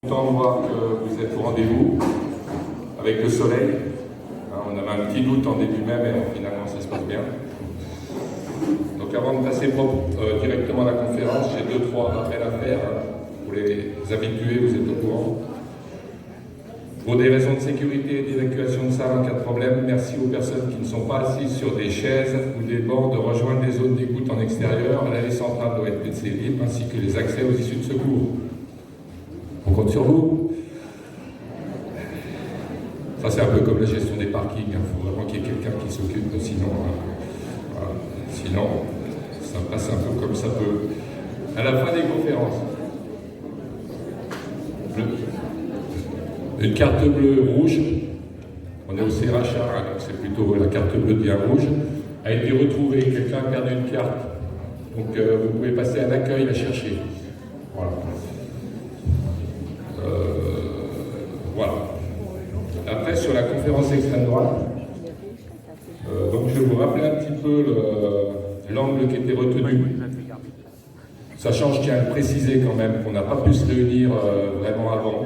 Content de voir que vous êtes au rendez-vous avec le soleil. On avait un petit doute en début mai, mais finalement ça se passe bien. Donc avant de passer directement à la conférence, j'ai 2-3 rappels à faire. Pour les habitués, vous êtes au courant. Pour des raisons de sécurité et d'évacuation de salle en cas de problème, merci aux personnes qui ne sont pas assises sur des chaises ou des bancs de rejoindre les zones d'écoute en extérieur. L'allée centrale doit être laissée libre, ainsi que les accès aux issues de secours. On compte sur vous. Ça, c'est un peu comme la gestion des parkings. Il faut vraiment qu'il y ait quelqu'un qui s'occupe, sinon, voilà. Sinon, ça passe un peu comme ça peut. À la fin des conférences, une carte bleue rouge, on est au CRHA, donc c'est plutôt la carte bleue bien rouge, a été retrouvée. Quelqu'un a perdu une carte. Donc vous pouvez passer à l'accueil la chercher. Voilà. Voilà. Après, sur la conférence extrême droite, donc je vais vous rappeler un petit peu l'angle qui était retenu. Sachant, je tiens à le préciser quand même, qu'on n'a pas pu se réunir vraiment avant.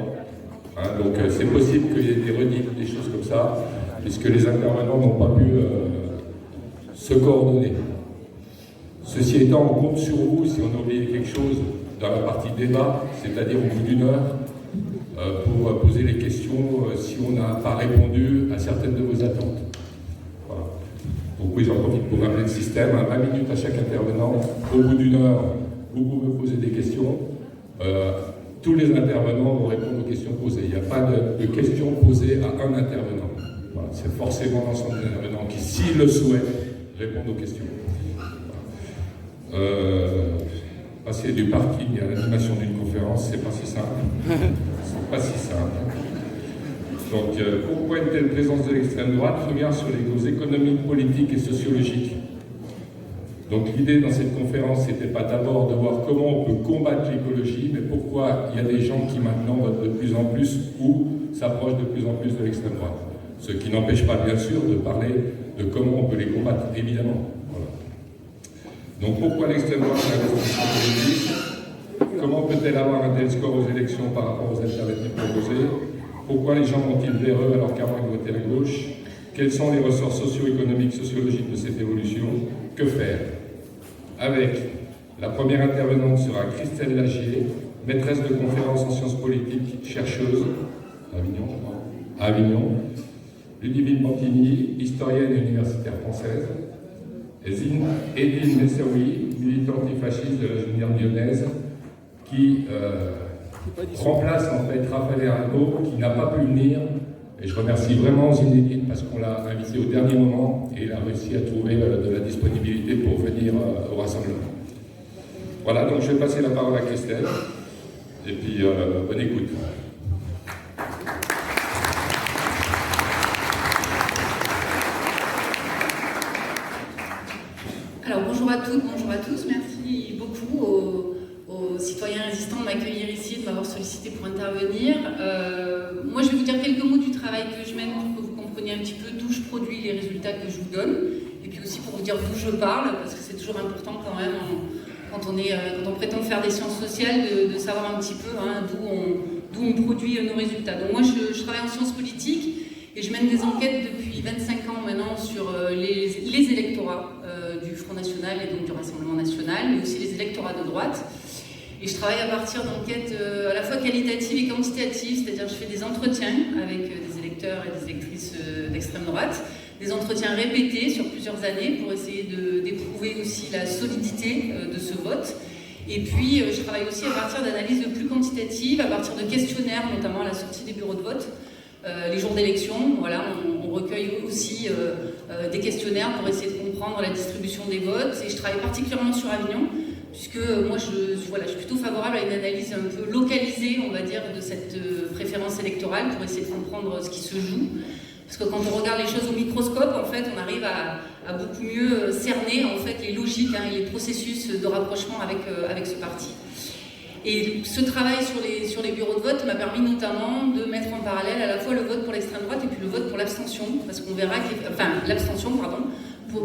Donc c'est possible qu'il y ait des redites, des choses comme ça, puisque les intervenants n'ont pas pu se coordonner. Ceci étant, on compte sur vous si on a oublié quelque chose dans la partie débat, c'est-à-dire au bout d'une heure, pour poser les questions si on n'a pas répondu à certaines de vos attentes. Voilà. Donc oui, j'en profite pour rappeler le système, 20 minutes à chaque intervenant. Au bout d'une heure, vous pouvez poser des questions. Tous les intervenants vont répondre aux questions posées. Il n'y a pas de questions posées à un intervenant. Voilà. C'est forcément l'ensemble des intervenants qui, s'ils le souhaitent, répondent aux questions. Voilà. Passer du parking à l'animation d'une conférence, c'est pas si simple. C'est pas si simple. Donc, pourquoi une telle présence de l'extrême droite? Regarde sur les causes économiques, politiques et sociologiques. Donc, l'idée dans cette conférence, c'était pas d'abord de voir comment on peut combattre l'écologie, mais pourquoi il y a des gens qui maintenant votent de plus en plus ou s'approchent de plus en plus de l'extrême droite. Ce qui n'empêche pas, bien sûr, de parler de comment on peut les combattre, évidemment. Voilà. Donc pourquoi l'extrême droite l'investissement politique? Comment peut-elle avoir un tel score aux élections par rapport aux alternatives proposées? Pourquoi les gens vont-ils vers eux alors qu'avant ils votaient à gauche? Quels sont les ressorts socio-économiques, sociologiques de cette évolution? Que faire? Avec la première intervenante sera Christelle Lagier, maîtresse de conférences en sciences politiques, chercheuse à Avignon. Ludivine Bantini, historienne et universitaire française. Edine Messaoui, militante antifasciste de la Junière lyonnaise, qui remplace en fait Raphaël Arnaud, qui n'a pas pu venir. Et je remercie vraiment Zinedine parce qu'on l'a invité au dernier moment et il a réussi à trouver de la disponibilité pour venir au rassemblement. Voilà, donc je vais passer la parole à Christelle. Et puis, bonne écoute. Alors bonjour à toutes, bonjour à tous. Merci beaucoup aux citoyens résistants de m'accueillir ici, de m'avoir sollicité pour intervenir. Moi, je vais vous dire quelques mots du travail que je mène pour que vous compreniez un petit peu d'où je produis les résultats que je vous donne, et puis aussi pour vous dire d'où je parle, parce que c'est toujours important quand même, quand on prétend faire des sciences sociales, de savoir un petit peu d'où on produit nos résultats. Donc moi, je travaille en sciences politiques, et je mène des enquêtes depuis 25 ans maintenant sur les électorats du Front National et donc du Rassemblement National, mais aussi les électorats de droite. Et je travaille à partir d'enquêtes à la fois qualitatives et quantitatives, c'est-à-dire je fais des entretiens avec des électeurs et des électrices d'extrême droite, des entretiens répétés sur plusieurs années pour essayer d'éprouver aussi la solidité de ce vote. Et puis je travaille aussi à partir d'analyses plus quantitatives, à partir de questionnaires, notamment à la sortie des bureaux de vote. Les jours d'élection, voilà, on recueille aussi des questionnaires pour essayer de comprendre la distribution des votes. Et je travaille particulièrement sur Avignon, puisque moi je suis plutôt favorable à une analyse un peu localisée, on va dire, de cette préférence électorale pour essayer de comprendre ce qui se joue. Parce que quand on regarde les choses au microscope, en fait, on arrive à beaucoup mieux cerner en fait, les logiques et les processus de rapprochement avec ce parti. Et ce travail sur les bureaux de vote m'a permis notamment de mettre en parallèle à la fois le vote pour l'extrême droite et puis le vote pour l'abstention, parce qu'on verra l'abstention,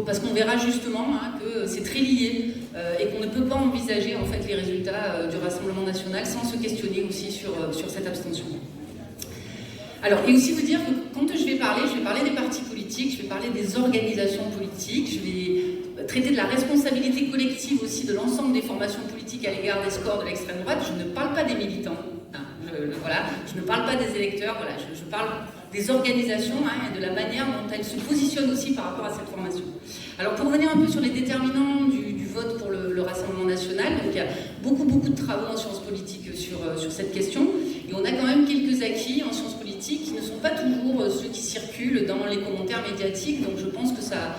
parce qu'on verra justement que c'est très lié et qu'on ne peut pas envisager en fait les résultats du Rassemblement national sans se questionner aussi sur cette abstention. Alors, et aussi vous dire que quand je vais parler des partis politiques, je vais parler des organisations politiques, je vais traiter de la responsabilité collective aussi de l'ensemble des formations politiques à l'égard des scores de l'extrême droite. Je ne parle pas des militants, je ne parle pas des électeurs, je parle des organisations et de la manière dont elles se positionnent aussi par rapport à cette formation. Alors pour revenir un peu sur les déterminants du vote pour le Rassemblement national, donc il y a beaucoup de travaux en sciences politiques sur cette question, et on a quand même quelques acquis en sciences politiques qui ne sont pas toujours ceux qui circulent dans les commentaires médiatiques, donc je pense que ça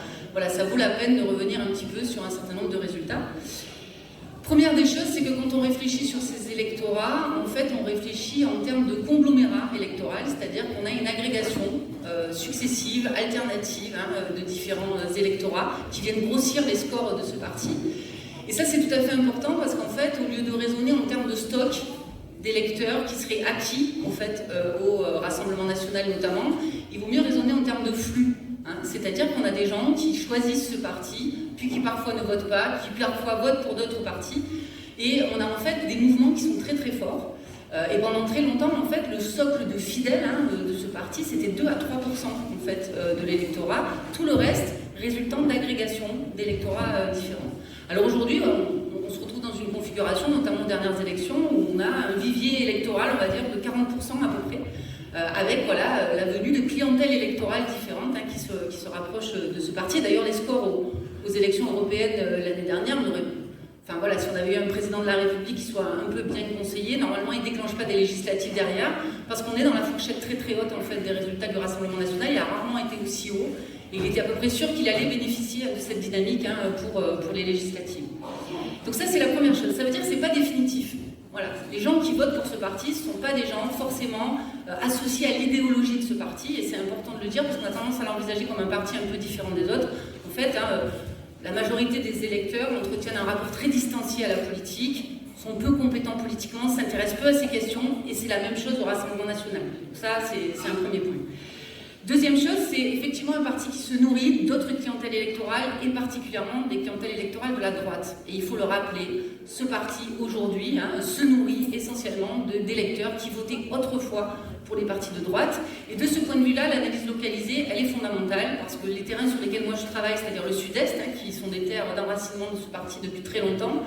vaut la peine de revenir un petit peu sur un certain nombre de résultats. Première des choses, c'est que quand on réfléchit sur ces électorats, en fait, on réfléchit en termes de conglomérat électoral, c'est-à-dire qu'on a une agrégation successive, alternative, de différents électorats qui viennent grossir les scores de ce parti. Et ça, c'est tout à fait important parce qu'en fait, au lieu de raisonner en termes de stock d'électeurs qui seraient acquis, en fait, au Rassemblement national notamment, il vaut mieux raisonner en termes de flux. C'est-à-dire qu'on a des gens qui choisissent ce parti, puis qui parfois ne votent pas, qui parfois votent pour d'autres partis, et on a en fait des mouvements qui sont très forts. Et pendant très longtemps, en fait, le socle de fidèles de ce parti, c'était 2 à 3% en fait, de l'électorat. Tout le reste résultant d'agrégation d'électorats différents. Alors aujourd'hui, on se retrouve dans une configuration, notamment aux dernières élections, où on a un vivier électoral, on va dire, de 40% à peu près, avec la venue de clientèles électorales différentes qui se rapprochent de ce parti. D'ailleurs, les scores aux élections européennes l'année dernière si on avait eu un président de la République qui soit un peu bien conseillé, normalement il ne déclenche pas des législatives derrière, parce qu'on est dans la fourchette très haute en fait, des résultats du Rassemblement national. Il a rarement été aussi haut, et il était à peu près sûr qu'il allait bénéficier de cette dynamique pour les législatives. Donc ça, c'est la première chose. Ça veut dire que ce n'est pas définitif. Voilà. Les gens qui votent pour ce parti, ce ne sont pas des gens forcément associés à l'idéologie de ce parti, et c'est important de le dire parce qu'on a tendance à l'envisager comme un parti un peu différent des autres. En fait, la majorité des électeurs entretiennent un rapport très distancié à la politique, sont peu compétents politiquement, s'intéressent peu à ces questions, et c'est la même chose au Rassemblement national. Donc ça, c'est un premier point. Deuxième chose, c'est effectivement un parti qui se nourrit d'autres clientèles électorales, et particulièrement des clientèles électorales de la droite. Et il faut le rappeler, ce parti aujourd'hui se nourrit essentiellement d'électeurs qui votaient autrefois pour les partis de droite. Et de ce point de vue-là, l'analyse localisée, elle est fondamentale, parce que les terrains sur lesquels moi je travaille, c'est-à-dire le sud-est, qui sont des terres d'enracinement de ce parti depuis très longtemps,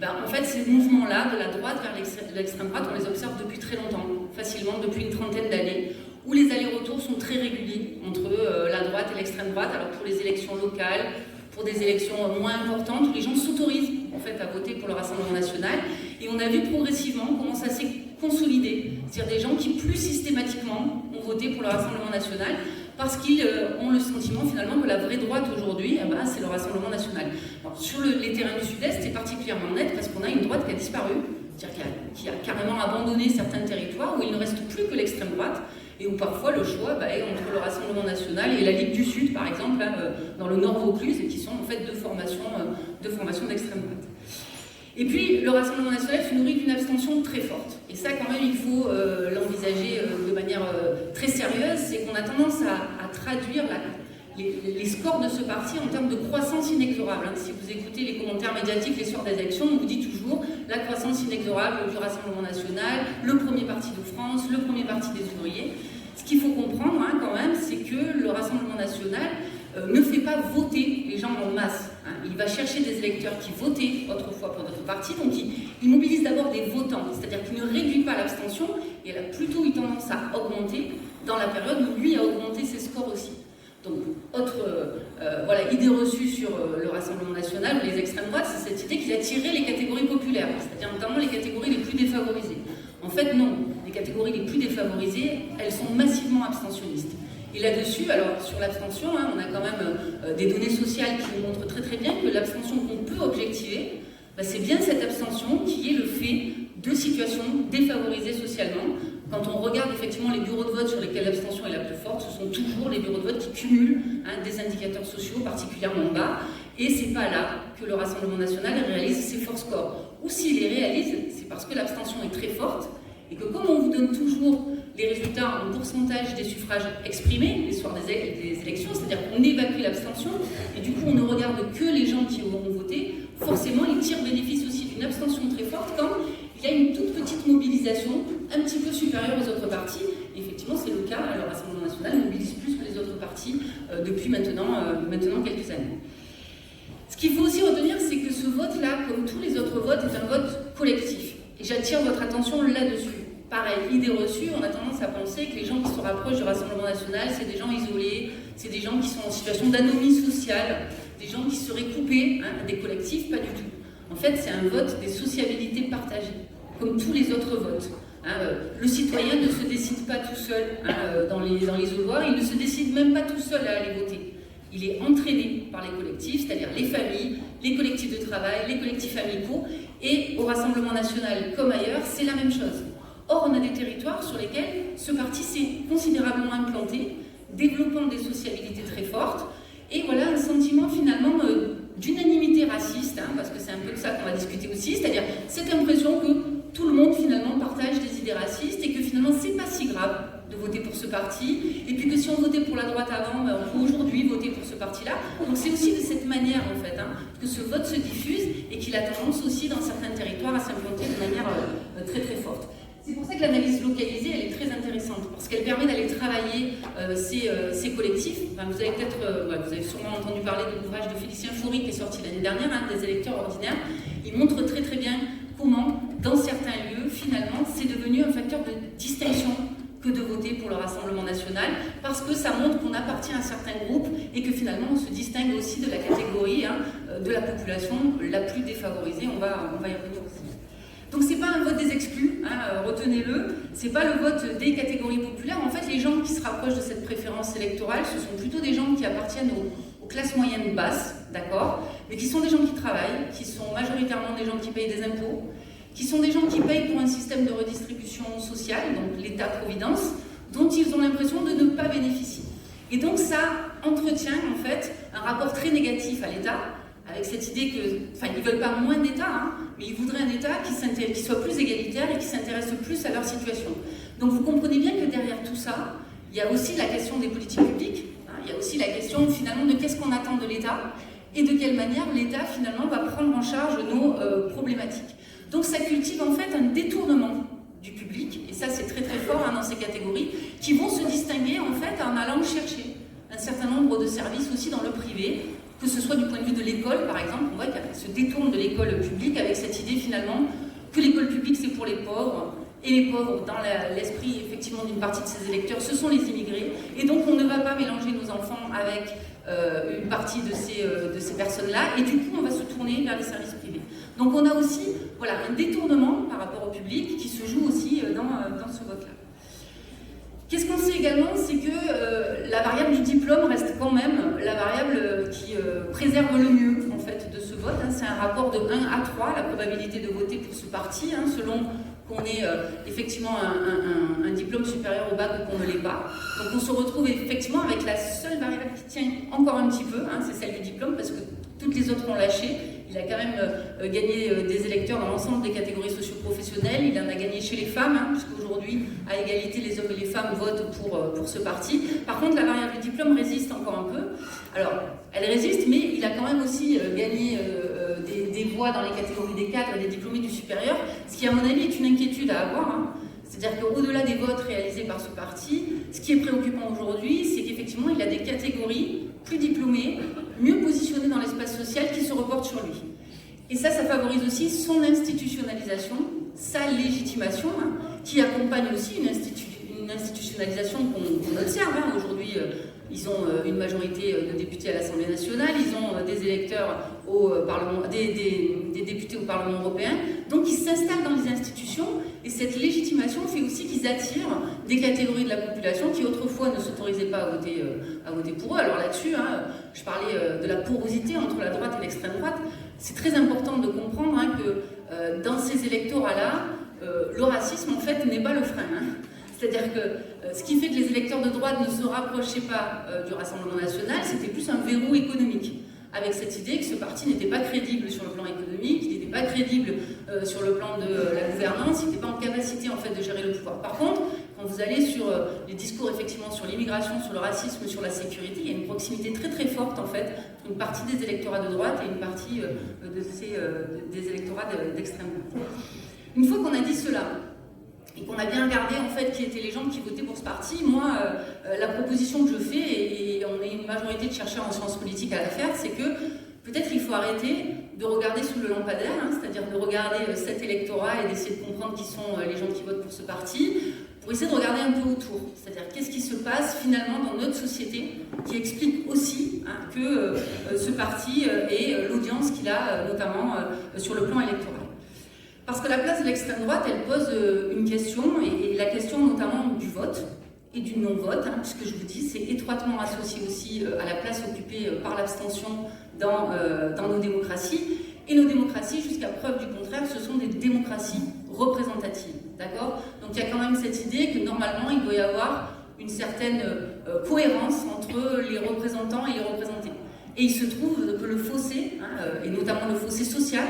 en fait, ces mouvements-là, de la droite vers l'extrême droite, on les observe depuis très longtemps, facilement depuis une trentaine d'années, où les allers-retours sont très réguliers entre la droite et l'extrême droite. Alors pour les élections locales, pour des élections moins importantes, où les gens s'autorisent en fait à voter pour le Rassemblement national. Et on a vu progressivement comment ça s'est consolidé, c'est-à-dire des gens qui plus systématiquement ont voté pour le Rassemblement national parce qu'ils ont le sentiment finalement que la vraie droite aujourd'hui, c'est le Rassemblement national. Alors, sur les terrains du Sud-Est, c'est particulièrement net parce qu'on a une droite qui a disparu, c'est-à-dire qui a carrément abandonné certains territoires où il ne reste plus que l'extrême droite, et où parfois le choix est entre le Rassemblement national et la Ligue du Sud, par exemple, dans le Nord Vaucluse, qui sont en fait deux formations d'extrême droite. Et puis, le Rassemblement national se nourrit d'une abstention très forte. Et ça, quand même, il faut l'envisager de manière très sérieuse, c'est qu'on a tendance à traduire les scores de ce parti en termes de croissance inexorable. Si vous écoutez les commentaires médiatiques les soirs des élections, on vous dit toujours la croissance inexorable du Rassemblement national, le premier parti de France, le premier parti des ouvriers. Ce qu'il faut comprendre quand même, c'est que le Rassemblement national ne fait pas voter les gens en masse. Il va chercher des électeurs qui votaient autrefois pour d'autres partis, donc il mobilise d'abord des votants, c'est-à-dire qu'il ne réduit pas l'abstention, et elle a plutôt eu tendance à augmenter dans la période où lui a augmenté ses scores aussi. Donc, autre idée reçue sur le Rassemblement national ou les extrêmes droites, c'est cette idée qu'il a tiré les catégories populaires, c'est-à-dire notamment les catégories les plus défavorisées. En fait, non. Les catégories les plus défavorisées, elles sont massivement abstentionnistes. Et là-dessus, alors sur l'abstention, on a quand même des données sociales qui nous montrent très bien que l'abstention qu'on peut objectiver, c'est bien cette abstention qui est le fait de situations défavorisées socialement. Quand on regarde effectivement les bureaux de vote sur lesquels l'abstention est la plus forte, ce sont toujours les bureaux de vote qui cumulent des indicateurs sociaux particulièrement bas. Et c'est pas là que le Rassemblement national réalise ses forts scores. Ou s'il les réalise, c'est parce que l'abstention est très forte et que comme on vous donne toujours les résultats en pourcentage des suffrages exprimés les soirs des élections, c'est-à-dire qu'on évacue l'abstention et du coup on ne regarde que les gens qui auront voté, forcément ils tirent bénéfice aussi d'une abstention très forte quand il y a une toute petite mobilisation un petit peu supérieure aux autres partis. Et effectivement, c'est le cas. Le Rassemblement national mobilise plus que les autres partis depuis maintenant quelques années. Ce qu'il faut aussi retenir, c'est que ce vote-là, comme tous les autres votes, est un vote collectif. Et j'attire votre attention là-dessus. Pareil, idée reçue, on a tendance à penser que les gens qui se rapprochent du Rassemblement national, c'est des gens isolés, c'est des gens qui sont en situation d'anomie sociale, des gens qui seraient coupés des collectifs, pas du tout. En fait, c'est un vote des sociabilités partagées, comme tous les autres votes. Le citoyen ne se décide pas tout seul dans les isoloirs, il ne se décide même pas tout seul à aller voter. Il est entraîné par les collectifs, c'est-à-dire les familles, les collectifs de travail, les collectifs amicaux, et au Rassemblement national comme ailleurs, c'est la même chose. Or, on a des territoires sur lesquels ce parti s'est considérablement implanté, développant des sociabilités très fortes, et voilà un sentiment finalement d'unanimité raciste, parce que c'est un peu de ça qu'on va discuter aussi, c'est-à-dire cette impression que tout le monde finalement partage des idées racistes et que finalement c'est pas si grave de voter pour ce parti, et puis que si on votait pour la droite avant, on peut aujourd'hui voter pour ce parti-là. Donc c'est aussi de cette manière en fait que ce vote se diffuse et qu'il a tendance aussi dans certains territoires à s'implanter de manière très très forte. C'est pour ça que l'analyse localisée, elle est très intéressante, parce qu'elle permet d'aller travailler ces collectifs. Enfin, vous avez peut-être, vous avez sûrement entendu parler de l'ouvrage de Félicien Faury qui est sorti l'année dernière, des électeurs ordinaires. Il montre très très bien comment, dans certains lieux, finalement, c'est devenu un facteur de distinction que de voter pour le Rassemblement national, parce que ça montre qu'on appartient à certains groupes et que finalement on se distingue aussi de la catégorie de la population la plus défavorisée. On va y revenir aussi. Donc c'est pas un vote des exclus, retenez-le, c'est pas le vote des catégories populaires. En fait, les gens qui se rapprochent de cette préférence électorale, ce sont plutôt des gens qui appartiennent aux classes moyennes basses, d'accord, mais qui sont des gens qui travaillent, qui sont majoritairement des gens qui payent des impôts, qui sont des gens qui payent pour un système de redistribution sociale, donc l'État-providence, dont ils ont l'impression de ne pas bénéficier. Et donc ça entretient en fait un rapport très négatif à l'État, avec cette idée que, enfin, ils ne veulent pas moins d'État, mais ils voudraient un État qui soit plus égalitaire et qui s'intéresse plus à leur situation. Donc vous comprenez bien que derrière tout ça, il y a aussi la question des politiques publiques, il y a aussi la question finalement de qu'est-ce qu'on attend de l'État et de quelle manière l'État finalement va prendre en charge nos problématiques. Donc ça cultive en fait un détournement du public, et ça c'est très très fort dans ces catégories, qui vont se distinguer en fait en allant chercher un certain nombre de services aussi dans le privé, que ce soit du point de vue de l'école par exemple, on voit qu'elle se détourne de l'école publique avec cette idée finalement que l'école publique c'est pour les pauvres, et les pauvres dans l'esprit effectivement d'une partie de ces électeurs, ce sont les immigrés, et donc on ne va pas mélanger nos enfants avec une partie de ces personnes-là, et du coup on va se tourner vers les services privés. Donc on a aussi un détournement par rapport au public qui se joue aussi dans ce vote-là. Qu'est-ce qu'on sait également, c'est que la variable du diplôme reste quand même la variable qui préserve le mieux en fait de ce vote. C'est un rapport de 1 à 3, la probabilité de voter pour ce parti, selon qu'on ait effectivement un diplôme supérieur au bac ou qu'on ne l'ait pas. Donc on se retrouve effectivement avec la seule variable qui tient encore un petit peu, c'est celle du diplôme, parce que toutes les autres l'ont lâché. Il a quand même gagné des électeurs dans l'ensemble des catégories socio-professionnelles. Il en a gagné chez les femmes, puisqu'aujourd'hui, à égalité, les hommes et les femmes votent pour ce parti. Par contre, la variable du diplôme résiste encore un peu. Alors, elle résiste, mais il a quand même aussi gagné des voix dans les catégories des cadres et des diplômés du supérieur, ce qui, à mon avis, est une inquiétude à avoir. C'est-à-dire qu'au-delà des votes réalisés par ce parti, ce qui est préoccupant aujourd'hui, c'est qu'effectivement, il a des catégories plus diplômées, mieux positionnées dans l'espace social qui se reportent sur lui. Et ça favorise aussi son institutionnalisation, sa légitimation, qui accompagne aussi une institutionnalisation qu'on observe. Aujourd'hui, ils ont une majorité de députés à l'Assemblée nationale, ils ont des électeurs au Parlement, des députés au Parlement européen, donc ils s'installent dans les institutions, et cette légitimation fait aussi qu'ils attirent des catégories de la population qui autrefois ne s'autorisaient pas à voter pour eux. Alors là-dessus, je parlais de la porosité entre la droite et l'extrême droite. C'est très important de comprendre que dans ces électorats-là, le racisme en fait n'est pas le frein. C'est-à-dire que ce qui fait que les électeurs de droite ne se rapprochaient pas du Rassemblement national, c'était plus un verrou économique, avec cette idée que ce parti n'était pas crédible sur le plan économique, il n'était pas crédible sur le plan de la gouvernance, il n'était pas en capacité en fait de gérer le pouvoir. Par contre, quand vous allez sur les discours effectivement sur l'immigration, sur le racisme, sur la sécurité, il y a une proximité très très forte en fait, une partie des électorats de droite et une partie des électorats d'extrême droite. Une fois qu'on a dit cela, et qu'on a bien regardé en fait qui étaient les gens qui votaient pour ce parti, moi, la proposition que je fais, et on est une majorité de chercheurs en sciences politiques à la faire, c'est que peut-être il faut arrêter de regarder sous le lampadaire, c'est-à-dire de regarder cet électorat et d'essayer de comprendre qui sont les gens qui votent pour ce parti, pour essayer de regarder un peu autour, c'est-à-dire qu'est-ce qui se passe finalement dans notre société, qui explique aussi que ce parti ait l'audience qu'il a, notamment sur le plan électoral. Parce que la place de l'extrême droite, elle pose une question, et la question notamment du vote et du non-vote, puisque je vous dis, c'est étroitement associé aussi à la place occupée par l'abstention dans nos démocraties. Et nos démocraties, jusqu'à preuve du contraire, ce sont des démocraties représentatives, d'accord? Donc il y a quand même cette idée que normalement, il doit y avoir une certaine cohérence entre les représentants et les représentés. Et il se trouve que le fossé, et notamment le fossé social,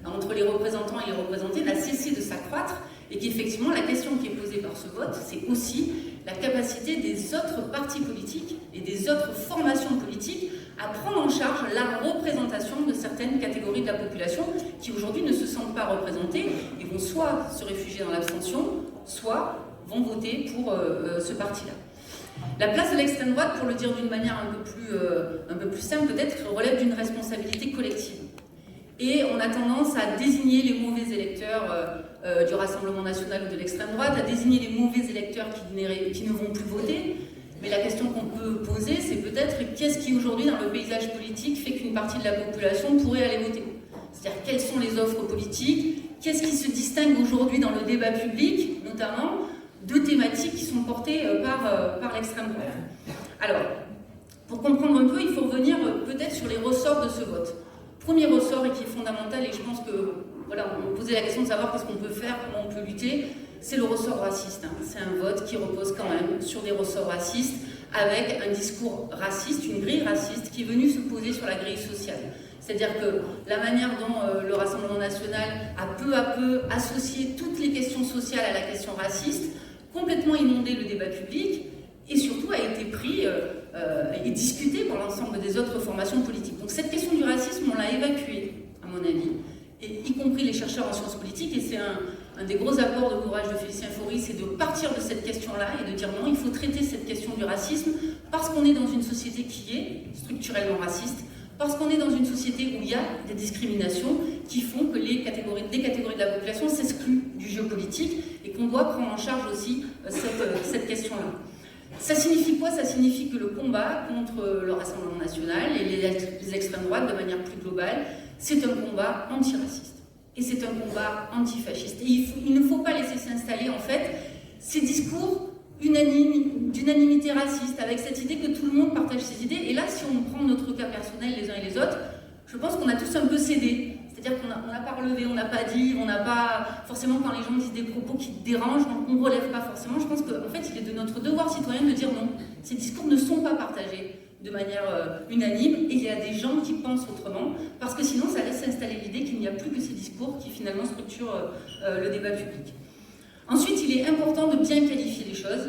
entre les représentants et les représentés, n'a cessé de s'accroître, et qu'effectivement la question qui est posée par ce vote, c'est aussi la capacité des autres partis politiques et des autres formations politiques à prendre en charge la représentation de certaines catégories de la population qui aujourd'hui ne se sentent pas représentées et vont soit se réfugier dans l'abstention, soit vont voter pour ce parti-là. La place de l'extrême droite, pour le dire d'une manière un peu plus simple peut-être, relève d'une responsabilité collective. Et on a tendance à désigner les mauvais électeurs du Rassemblement national ou de l'extrême droite, à désigner les mauvais électeurs qui ne vont plus voter. Mais la question qu'on peut poser, c'est peut-être qu'est-ce qui aujourd'hui dans le paysage politique fait qu'une partie de la population pourrait aller voter? C'est-à-dire quelles sont les offres politiques? Qu'est-ce qui se distingue aujourd'hui dans le débat public, notamment, de thématiques qui sont portées par l'extrême droite? Alors, pour comprendre un peu, il faut revenir peut-être sur les ressorts de ce vote. Premier ressort et qui est fondamental, et je pense que, voilà, on posait la question de savoir qu'est-ce qu'on peut faire, comment on peut lutter, c'est le ressort raciste. C'est un vote qui repose quand même sur des ressorts racistes, avec un discours raciste, une grille raciste qui est venue se poser sur la grille sociale. C'est-à-dire que la manière dont le Rassemblement national a peu à peu associé toutes les questions sociales à la question raciste, complètement inondé le débat public, et surtout a été pris et discuté par l'ensemble des autres formations politiques. Donc cette question du racisme, on l'a évacuée, à mon avis, et y compris les chercheurs en sciences politiques, et c'est un des gros apports de courage de Félicien Faury, c'est de partir de cette question-là et de dire non, il faut traiter cette question du racisme parce qu'on est dans une société qui est structurellement raciste, parce qu'on est dans une société où il y a des discriminations qui font que des catégories de la population s'excluent du jeu politique et qu'on doit prendre en charge aussi cette question-là. Ça signifie quoi? Ça signifie que le combat contre le Rassemblement national et les extrêmes droites de manière plus globale, c'est un combat antiraciste. Et c'est un combat antifasciste. Et il ne faut pas laisser s'installer en fait ces discours d'unanimité raciste, avec cette idée que tout le monde partage ses idées. Et là, si on prend notre cas personnel les uns et les autres, je pense qu'on a tous un peu cédé. C'est-à-dire qu'on n'a pas relevé, on n'a pas dit, on n'a pas... Forcément, quand les gens disent des propos qui dérangent, on ne relève pas forcément. Je pense qu'en fait, il est de notre devoir citoyen de dire non. Ces discours ne sont pas partagés de manière unanime, et il y a des gens qui pensent autrement, parce que sinon, ça laisse s'installer l'idée qu'il n'y a plus que ces discours qui finalement structurent le débat public. Ensuite, il est important de bien qualifier les choses.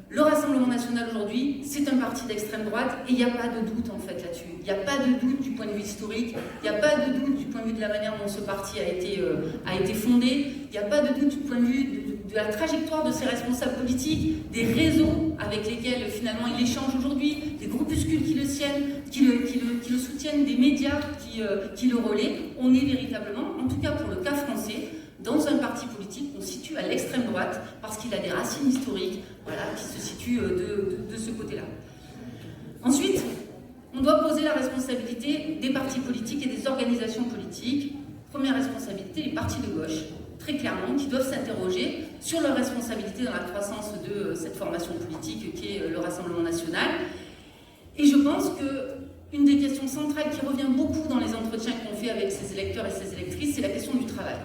Le Rassemblement national aujourd'hui, c'est un parti d'extrême droite et il n'y a pas de doute en fait là-dessus. Il n'y a pas de doute du point de vue historique, il n'y a pas de doute du point de vue de la manière dont ce parti a été fondé, il n'y a pas de doute du point de vue de la trajectoire de ses responsables politiques, des réseaux avec lesquels finalement il échange aujourd'hui, des groupuscules qui le soutiennent, des médias qui le relaient. On est véritablement, en tout cas pour le cas français, dans un parti politique qu'on situe à l'extrême droite parce qu'il a des racines historiques, voilà, qui se situent de ce côté-là. Ensuite, on doit poser la responsabilité des partis politiques et des organisations politiques. Première responsabilité, les partis de gauche, très clairement, qui doivent s'interroger sur leur responsabilité dans la croissance de cette formation politique qui est le Rassemblement national. Et je pense qu'une des questions centrales qui revient beaucoup dans les entretiens qu'on fait avec ces électeurs et ces électrices, c'est la question du travail.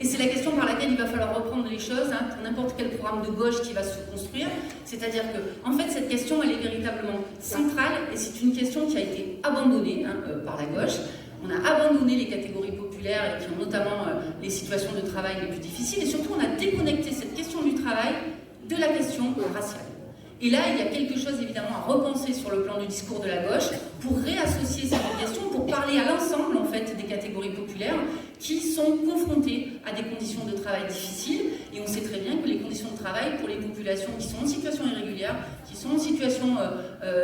Et c'est la question par laquelle il va falloir reprendre les choses pour n'importe quel programme de gauche qui va se construire. C'est-à-dire que, en fait, cette question, elle est véritablement centrale et c'est une question qui a été abandonnée par la gauche. On a abandonné les catégories populaires et qui ont notamment les situations de travail les plus difficiles. Et surtout, on a déconnecté cette question du travail de la question raciale. Et là, il y a quelque chose évidemment à repenser sur le plan du discours de la gauche pour réassocier ces deux questions, pour parler à l'ensemble en fait des catégories populaires qui sont confrontées à des conditions de travail difficiles. Et on sait très bien que les conditions de travail pour les populations qui sont en situation irrégulière, qui sont en situation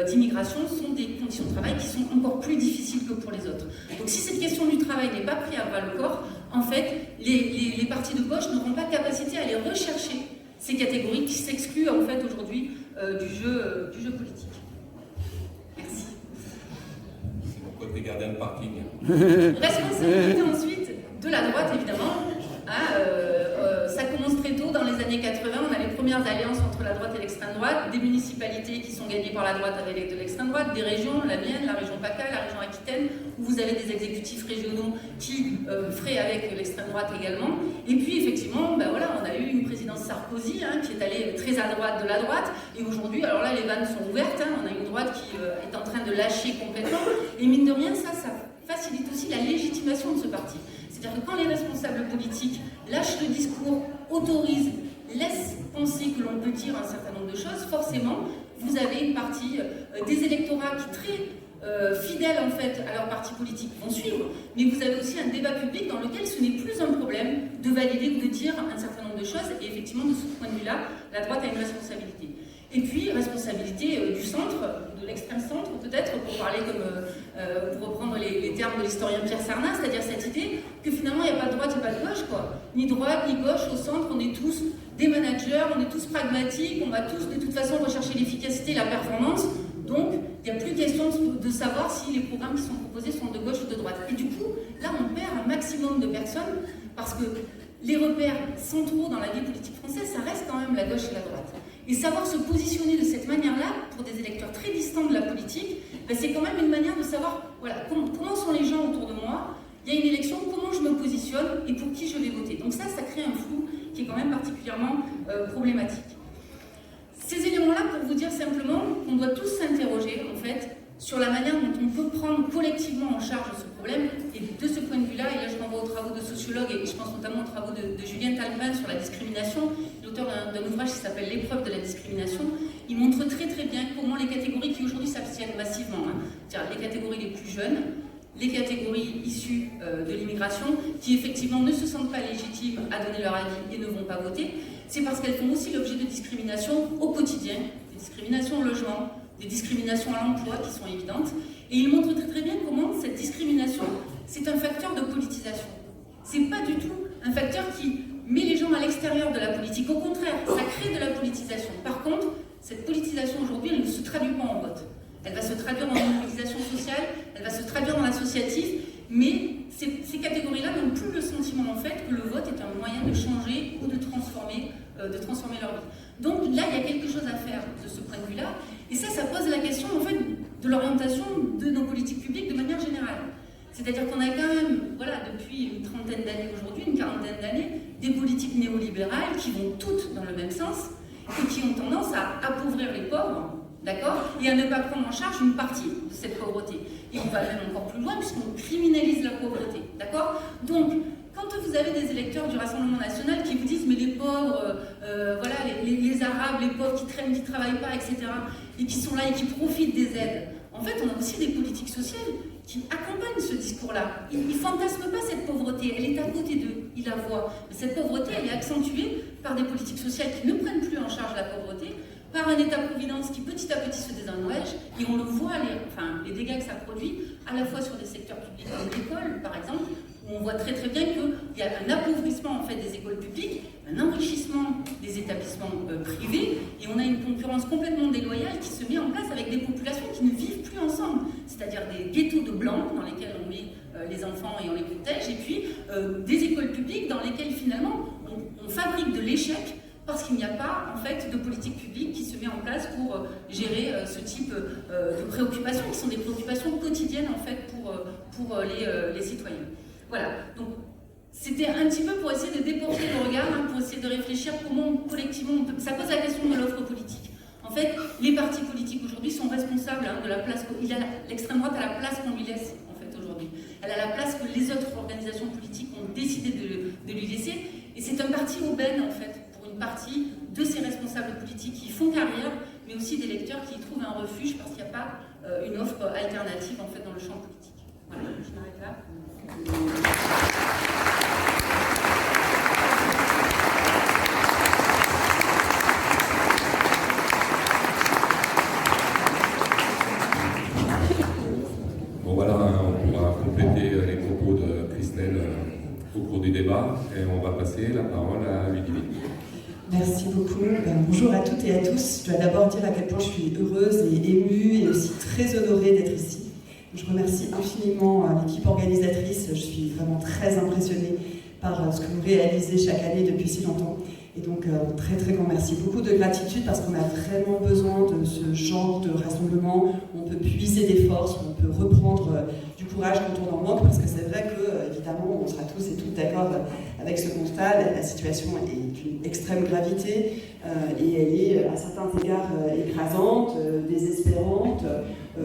d'immigration, sont des conditions de travail qui sont encore plus difficiles que pour les autres. Donc si cette question du travail n'est pas prise à bras le corps, en fait, les partis de gauche n'auront pas capacité à aller rechercher ces catégories qui s'excluent en fait aujourd'hui du jeu politique. Merci. C'est mon côté gardien de parking. Responsabilité ensuite de la droite, évidemment. Ça commence très tôt, dans les années 80, on a les premières alliances entre la droite et l'extrême droite, des municipalités qui sont gagnées par la droite avec de l'extrême droite, des régions, la mienne, la région PACA, la région Aquitaine, où vous avez des exécutifs régionaux qui feraient avec l'extrême droite également. Et puis effectivement, ben voilà, on a eu une présidence Sarkozy qui est allée très à droite de la droite, et aujourd'hui, alors là les vannes sont ouvertes, on a une droite qui est en train de lâcher complètement, et mine de rien, ça facilite aussi la légitimation de ce parti. C'est-à-dire que quand les responsables politiques lâchent le discours, autorisent, laissent penser que l'on peut dire un certain nombre de choses, forcément, vous avez une partie des électorats qui, très fidèles en fait à leur parti politique, vont suivre, mais vous avez aussi un débat public dans lequel ce n'est plus un problème de valider ou de dire un certain nombre de choses, et effectivement, de ce point de vue-là, la droite a une responsabilité. Et puis, responsabilité du centre, de l'extrême centre peut-être, pour parler pour reprendre les termes de l'historien Pierre Sarnat, c'est-à-dire cette idée que finalement il n'y a pas de droite, il n'y a pas de gauche, quoi. Ni droite, ni gauche, au centre, on est tous des managers, on est tous pragmatiques, on va tous de toute façon rechercher l'efficacité et la performance, donc il n'y a plus question de savoir si les programmes qui sont proposés sont de gauche ou de droite. Et du coup, là on perd un maximum de personnes, parce que les repères centraux dans la vie politique française, ça reste quand même la gauche et la droite. Et savoir se positionner de cette manière-là, pour des électeurs très distants de la politique, ben c'est quand même une manière de savoir voilà, comment sont les gens autour de moi, il y a une élection, comment je me positionne et pour qui je vais voter. Donc ça crée un flou qui est quand même particulièrement problématique. Ces éléments-là pour vous dire simplement qu'on doit tous s'interroger en fait sur la manière dont on peut prendre collectivement en charge ce problème. Et de ce point de vue-là, et là je renvoie aux travaux de sociologues, et je pense notamment aux travaux de Julien Talman sur la discrimination, l'auteur d'un ouvrage qui s'appelle L'épreuve de la discrimination, il montre très très bien comment les catégories qui aujourd'hui s'abstiennent massivement, c'est-à-dire les catégories les plus jeunes, les catégories issues de l'immigration, qui effectivement ne se sentent pas légitimes à donner leur avis et ne vont pas voter, c'est parce qu'elles font aussi l'objet de discriminations au quotidien, des discriminations au logement, des discriminations à l'emploi qui sont évidentes. Et il montre très très bien comment cette discrimination, c'est un facteur de politisation. C'est pas du tout un facteur qui met les gens à l'extérieur de la politique. Au contraire, ça crée de la politisation. Par contre, cette politisation aujourd'hui, elle ne se traduit pas en vote. Elle va se traduire dans une mobilisation sociale, elle va se traduire dans l'associatif, mais ces catégories-là n'ont plus le sentiment en fait que le vote est un moyen de changer ou de transformer leur vie. Donc là, il y a quelque chose à faire de ce point de vue-là, et ça pose la question en fait de l'orientation de nos politiques publiques de manière générale. C'est-à-dire qu'on a quand même, voilà, depuis une trentaine d'années aujourd'hui, une quarantaine d'années, des politiques néolibérales qui vont toutes dans le même sens et qui ont tendance à appauvrir les pauvres, d'accord, et à ne pas prendre en charge une partie de cette pauvreté. Et on va même encore plus loin puisqu'on criminalise la pauvreté, d'accord. Donc, quand vous avez des électeurs du Rassemblement National qui vous disent mais les pauvres, voilà, les Arabes, les pauvres qui traînent, qui ne travaillent pas, etc., et qui sont là et qui profitent des aides, en fait, on a aussi des politiques sociales qui accompagnent ce discours-là. Ils ne fantasment pas cette pauvreté, elle est à côté d'eux, ils la voient. Mais cette pauvreté, elle est accentuée par des politiques sociales qui ne prennent plus en charge la pauvreté, par un État-providence qui petit à petit se désengrège, et on le voit, les dégâts que ça produit, à la fois sur des secteurs publics comme l'école, par exemple, où on voit très très bien qu'il y a un appauvrissement en fait, des écoles publiques, un enrichissement des établissements privés, et on a une concurrence complètement déloyale qui se met en place avec des populations qui ne vivent plus ensemble, c'est-à-dire des ghettos de blancs dans lesquels on met les enfants et on les protège, et puis des écoles publiques dans lesquelles finalement on fabrique de l'échec, parce qu'il n'y a pas en fait de politique publique qui se met en place pour gérer ce type de préoccupations, qui sont des préoccupations quotidiennes en fait pour les citoyens. Voilà, donc c'était un petit peu pour essayer de déporter le regard, pour essayer de réfléchir comment collectivement, ça pose la question de l'offre politique. En fait, les partis politiques aujourd'hui sont responsables de la place, l'extrême droite a la place qu'on lui laisse en fait aujourd'hui. Elle a la place que les autres organisations politiques ont décidé de lui laisser, et c'est un parti aubaine en fait, pour une partie de ses responsabilités responsables politiques qui font carrière, mais aussi des lecteurs qui y trouvent un refuge parce qu'il n'y a pas une offre alternative en fait dans le champ politique. Voilà, je m'arrête là. Bon voilà, on pourra compléter les propos de Christelle au cours du débat et on va passer la parole à Ludivine. Merci beaucoup. Bonjour à toutes et à tous. Je dois d'abord dire à quel point je suis heureuse et émue et aussi très honorée d'être ici. Je remercie infiniment l'équipe organisatrice. Je suis vraiment très impressionnée par ce que vous réalisez chaque année depuis si longtemps. Et donc, très très grand merci. Beaucoup de gratitude parce qu'on a vraiment besoin de ce genre de rassemblement où on peut puiser des forces, où on peut reprendre du courage quand on en manque, parce que c'est vrai que, évidemment, on sera tous et toutes d'accord avec ce constat. La situation est d'une extrême gravité et elle est à certains égards écrasante, désespérante.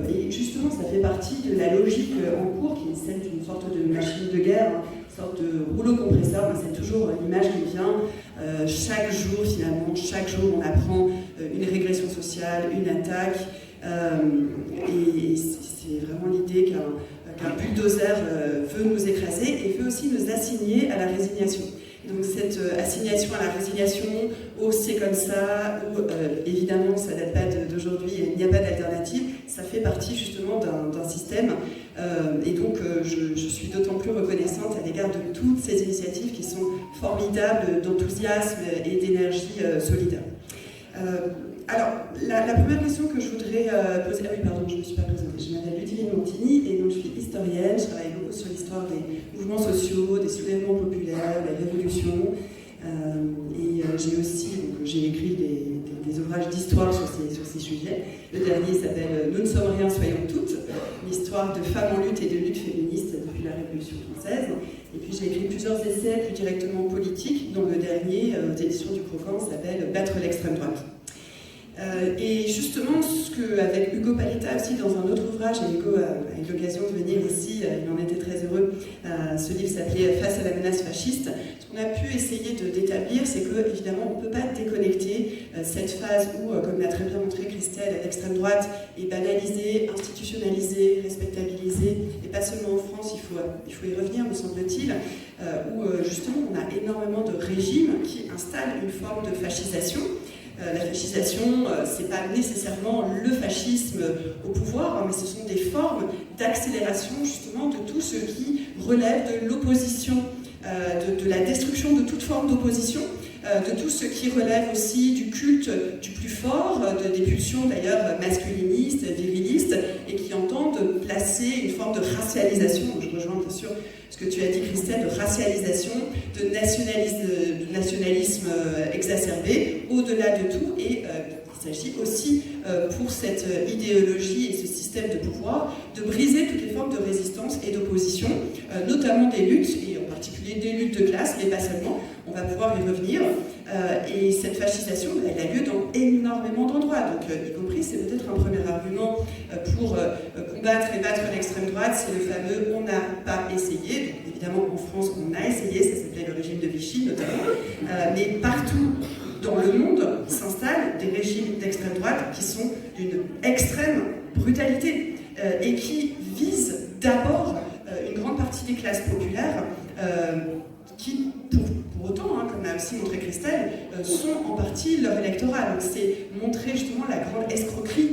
Et justement, ça fait partie de la logique en cours qui est celle d'une sorte de machine de guerre, une sorte de rouleau compresseur. C'est toujours l'image qui vient. Chaque jour, finalement, chaque jour, on apprend une régression sociale, une attaque. Et c'est vraiment l'idée qu'un bulldozer veut nous écraser et veut aussi nous assigner à la résignation. Donc cette assignation à la résignation, c'est comme ça, évidemment ça ne date pas d'aujourd'hui, il n'y a pas d'alternative, ça fait partie justement d'un système. Et donc je suis d'autant plus reconnaissante à l'égard de toutes ces initiatives qui sont formidables d'enthousiasme et d'énergie solidaire. Alors, la première question que je voudrais poser... Ah oui, pardon, je ne me suis pas présentée. Je m'appelle Ludivine Montini et donc je suis historienne. Je travaille beaucoup sur l'histoire des mouvements sociaux, des soulèvements populaires, des révolutions. J'ai aussi j'ai écrit des ouvrages d'histoire sur ces sujets. Le dernier s'appelle « Nous ne sommes rien, soyons toutes », l'histoire de femmes en lutte et de lutte féministe depuis la Révolution française. Et puis j'ai écrit plusieurs essais plus directement politiques, dont le dernier, aux éditions du Croquant, s'appelle « Battre l'extrême droite ». Et justement, avec Hugo Paletta aussi, dans un autre ouvrage, et Hugo a eu l'occasion de venir ici, il en était très heureux, ce livre s'appelait « Face à la menace fasciste ». Ce qu'on a pu essayer d'établir, c'est que, évidemment, on ne peut pas déconnecter cette phase où, comme l'a très bien montré Christelle, l'extrême droite est banalisée, institutionnalisée, respectabilisée, et pas seulement en France, il faut y revenir, me semble-t-il, où justement on a énormément de régimes qui installent une forme de fascisation. La fascisation, ce n'est pas nécessairement le fascisme au pouvoir, mais ce sont des formes d'accélération justement de tout ce qui relève de l'opposition, de la destruction de toute forme d'opposition, de tout ce qui relève aussi du culte du plus fort, des pulsions d'ailleurs masculinistes, virilistes, et qui entendent placer une forme de racialisation. Je rejoins bien sûr ce que tu as dit, Christelle, de racialisation, de nationalisme exacerbé, au-delà de tout, et il s'agit aussi, pour cette idéologie et ce système de pouvoir, de briser toutes les formes de résistance et d'opposition, notamment des luttes, et en particulier des luttes de classe, mais pas seulement, on va pouvoir y revenir. Et cette fascisation, elle a lieu dans énormément d'endroits, donc y compris, c'est peut-être un premier argument pour combattre et battre l'extrême droite, c'est le fameux « on n'a pas essayé ». Donc évidemment, en France, on a essayé, ça s'appelait le régime de Vichy notamment, mais partout dans le monde s'installent des régimes d'extrême droite qui sont d'une extrême brutalité et qui visent d'abord une grande partie des classes populaires qui, pour autant, comme l'a aussi montré Christelle, sont en partie leur électorat. Donc c'est montrer justement la grande escroquerie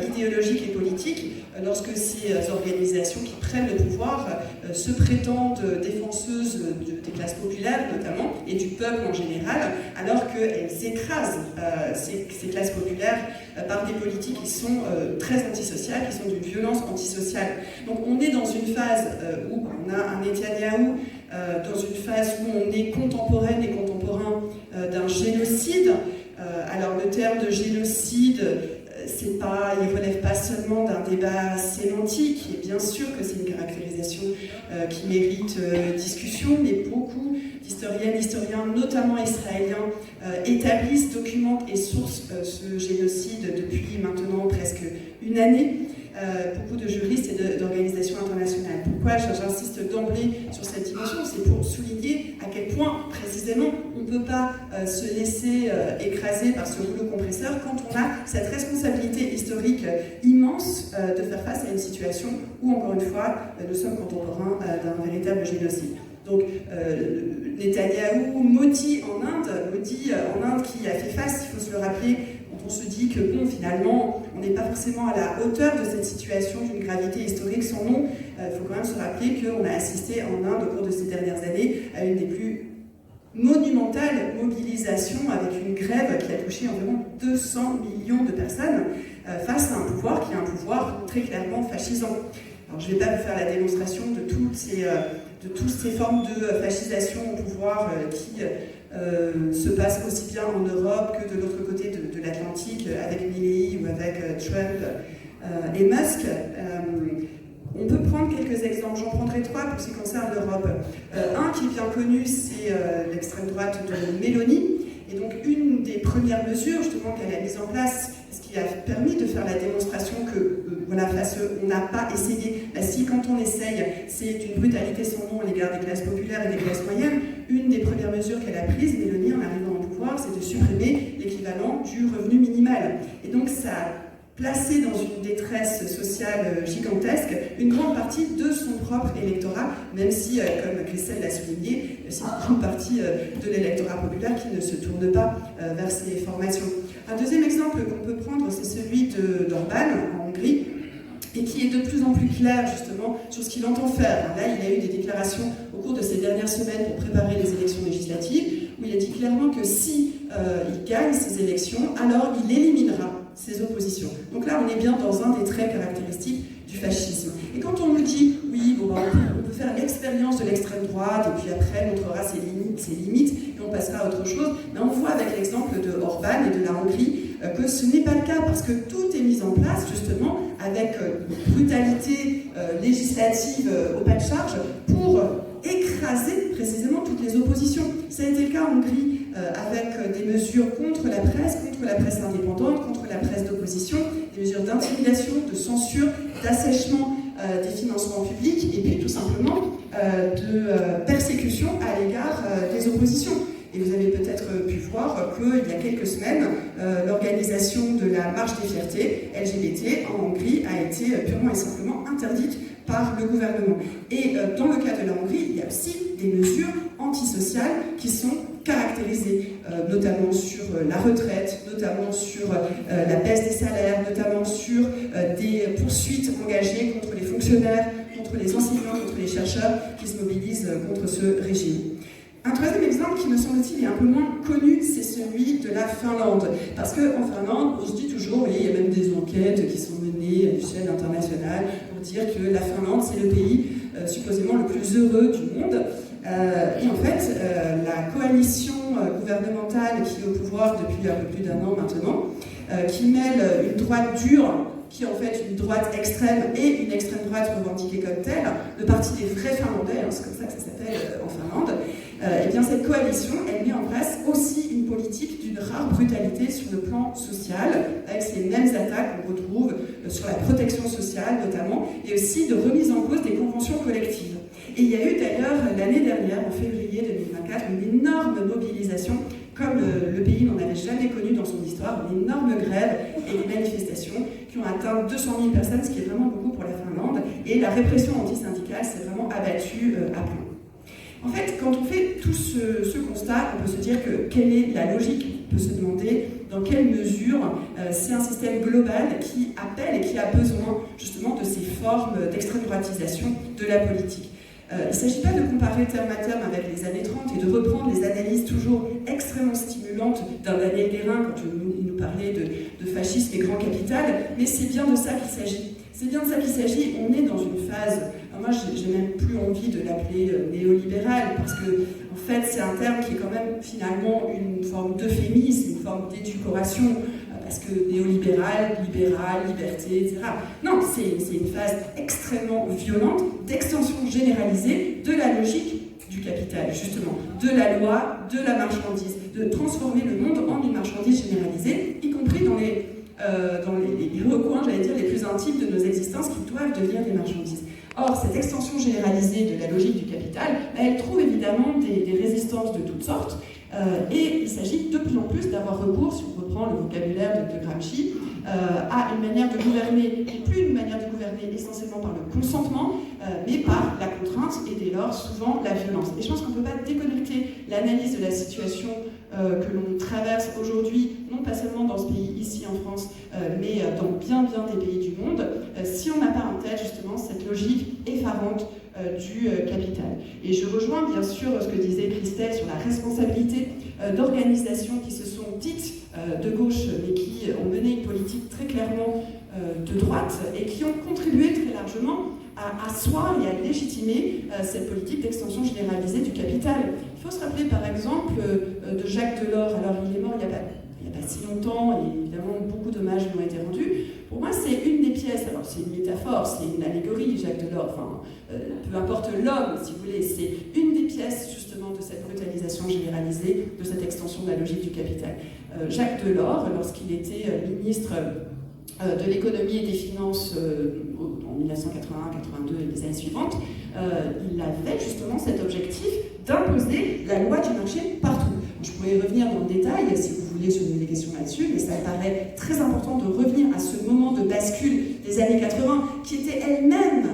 idéologique et politique lorsque ces organisations qui prennent le pouvoir se prétendent défenseuses des classes populaires notamment et du peuple en général, alors qu'elles écrasent ces classes populaires par des politiques qui sont très antisociales, qui sont d'une violence antisociale. Donc on est dans une phase où on a un Netanyahou dans une phase où on est contemporaine et contemporain d'un génocide. Alors le terme de génocide, il ne relève pas seulement d'un débat sémantique, et bien sûr que c'est une caractérisation qui mérite discussion, mais beaucoup d'historiennes, historiens, notamment israéliens, établissent, documentent et sourcent ce génocide depuis maintenant presque une année. Beaucoup de juristes et d'organisations internationales. Pourquoi j'insiste d'emblée sur cette dimension? C'est pour souligner à quel point, précisément, on ne peut pas se laisser écrasés par ce rouleau compresseur quand on a cette responsabilité historique immense de faire face à une situation où, encore une fois, nous sommes contemporains d'un véritable génocide. Donc, Netanyahou, Modi en Inde qui a fait face, il faut se le rappeler, quand on se dit que, bon, finalement, on n'est pas forcément à la hauteur de cette situation d'une gravité historique sans nom, il faut quand même se rappeler qu'on a assisté en Inde, au cours de ces dernières années, à une des plus monumentales mobilisations avec une grève qui a touché environ 200 millions de personnes face à un pouvoir qui est un pouvoir très clairement fascisant. Alors, je ne vais pas vous faire la démonstration de toutes ces formes de fascisation au pouvoir qui se passent aussi bien en Europe que de l'autre côté de l'Atlantique, avec Milley ou avec Trump et Musk. On peut prendre quelques exemples, j'en prendrai 3 pour ce qui concerne l'Europe. Un qui est bien connu, c'est l'extrême droite de Meloni. Et donc une des premières mesures justement qu'elle a mises en place, ce qui a permis de faire la démonstration que on n'a pas essayé. Si quand on essaye, c'est une brutalité sans nom à l'égard des classes populaires et des classes moyennes, une des premières mesures qu'elle a prises, Meloni, en arrivant au pouvoir, c'est de supprimer l'équivalent du revenu minimal. Et donc ça a placé dans une détresse sociale gigantesque une grande partie de son propre électorat, même si, comme Christelle l'a souligné, c'est une grande partie de l'électorat populaire qui ne se tourne pas vers ces formations. Un deuxième exemple qu'on peut prendre, c'est celui d'Orbán en Hongrie, et qui est de plus en plus clair justement sur ce qu'il entend faire. Là, il a eu des déclarations au cours de ces dernières semaines pour préparer les élections législatives, où il a dit clairement que si il gagne ces élections, alors il éliminera ses oppositions. Donc là, on est bien dans un des traits caractéristiques du fascisme. Et quand on nous dit, oui, bon, on peut faire l'expérience de l'extrême droite, et puis après, on montrera ses limites, et on passera à autre chose, mais on voit avec l'exemple de Orbán et de la Hongrie que ce n'est pas le cas, parce que tout est mis en place, justement, avec brutalité législative au pas de charge, pour écraser précisément toutes les oppositions. Ça a été le cas en Hongrie avec des mesures contre la presse indépendante, contre la presse d'opposition, des mesures d'intimidation, de censure, d'assèchement des financements publics et puis tout simplement de persécution à l'égard des oppositions. Et vous avez peut-être pu voir qu'il y a quelques semaines, l'organisation de la Marche des Fiertés LGBT en Hongrie a été purement et simplement interdite par le gouvernement. Et dans le cas de la Hongrie, il y a aussi des mesures antisociales qui sont caractérisées, notamment sur la retraite, notamment sur la baisse des salaires, notamment sur des poursuites engagées contre les fonctionnaires, contre les enseignants, contre les chercheurs qui se mobilisent contre ce régime. Un troisième exemple qui me semble-t-il est un peu moins connu, c'est celui de la Finlande. Parce qu'en Finlande, on se dit toujours, oui, il y a même des enquêtes qui sont menées à l'échelle internationale pour dire que la Finlande, c'est le pays supposément le plus heureux du monde. Et en fait, la coalition gouvernementale qui est au pouvoir depuis un peu plus d'1 an maintenant, qui mêle une droite dure, qui est en fait une droite extrême et une extrême droite revendiquée comme telle, le parti des vrais Finlandais, c'est comme ça que ça s'appelle en Finlande, et bien cette coalition, elle met en place aussi une politique d'une rare brutalité sur le plan social, avec ces mêmes attaques qu'on retrouve sur la protection sociale notamment, et aussi de remise en cause des conventions collectives. Et il y a eu d'ailleurs l'année dernière, en février 2024, une énorme mobilisation, comme le pays n'en avait jamais connu dans son histoire, une énorme grève et des manifestations qui ont atteint 200 000 personnes, ce qui est vraiment beaucoup pour la Finlande, et la répression antisyndicale s'est vraiment abattue à plein. En fait, quand on fait tout ce constat, on peut se dire que quelle est la logique? On peut se demander dans quelle mesure c'est un système global qui appelle et qui a besoin justement de ces formes d'extrême droitisation de la politique. Il ne s'agit pas de comparer terme à terme avec les années 30 et de reprendre les analyses toujours extrêmement stimulantes d'un Daniel Guérin quand il nous parlait de fascisme et grand capital, mais c'est bien de ça qu'il s'agit. C'est bien de ça qu'il s'agit. On est dans une phase, moi j'ai même plus envie de l'appeler néolibérale, parce que en fait c'est un terme qui est quand même finalement une forme d'euphémisme, une forme d'édulcoration, parce que néolibéral, libéral, liberté, etc. Non, c'est une phase extrêmement violente d'extension généralisée de la logique du capital, justement, de la loi, de la marchandise, de transformer le monde en une marchandise généralisée, y compris dans les recoins, j'allais dire, les plus intimes de nos existences qui doivent devenir des marchandises. Or, cette extension généralisée de la logique du capital, elle trouve évidemment des résistances de toutes sortes, Et il s'agit de plus en plus d'avoir recours, si on reprend le vocabulaire de Gramsci, à une manière de gouverner, et plus une manière de gouverner essentiellement par le consentement, mais par la contrainte et dès lors souvent la violence. Et je pense qu'on ne peut pas déconnecter l'analyse de la situation que l'on traverse aujourd'hui, non pas seulement dans ce pays, ici en France, mais dans bien des pays du monde, si on n'a pas en tête justement cette logique effarante du capital. Et je rejoins bien sûr ce que disait Christelle sur la responsabilité d'organisations qui se sont dites de gauche, mais qui ont mené une politique très clairement de droite et qui ont contribué très largement à asseoir et à légitimer cette politique d'extension généralisée du capital. Il faut se rappeler par exemple de Jacques Delors. Alors il est mort il n'y a pas si longtemps et évidemment beaucoup d'hommages lui ont été rendus. Pour moi c'est une des pièces, alors c'est une métaphore, c'est une allégorie Jacques Delors, enfin peu importe l'homme si vous voulez, c'est une des pièces justement de cette brutalisation généralisée, de cette extension de la logique du capital. Jacques Delors, lorsqu'il était ministre de l'économie et des finances en 1981, 82 et les années suivantes, il avait justement cet objectif d'imposer la loi du marché partout. Je pourrais revenir dans le détail si vous voulez sur des questions là-dessus, mais ça me paraît très important de revenir à ce moment de bascule des années 80 qui était elle-même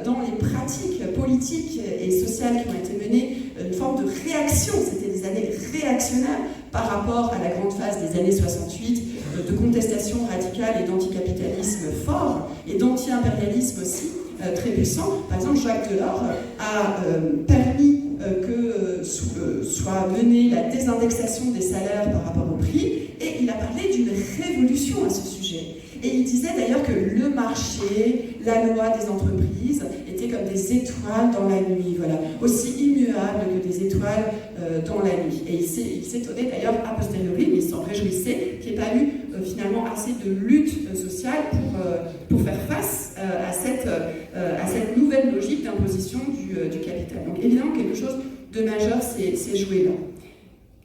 dans les pratiques politiques et sociales qui ont été menées une forme de réaction, c'était des années réactionnaires par rapport à la grande phase des années 68 de contestation radicale et d'anticapitalisme fort et d'anti-impérialisme aussi très puissant. Par exemple, Jacques Delors a permis que soit menée la désindexation des salaires par rapport au prix, et il a parlé d'une révolution à ce sujet. Et il disait d'ailleurs que le marché, la loi des entreprises étaient comme des étoiles dans la nuit, voilà, aussi immuables que des étoiles dans la nuit. Et il s'étonnait d'ailleurs a posteriori, mais il s'en réjouissait qu'il n'y ait pas eu finalement assez de lutte sociale pour faire face à cette nouvelle logique d'imposition du capital. Donc évidemment quelque chose de majeur s'est joué là.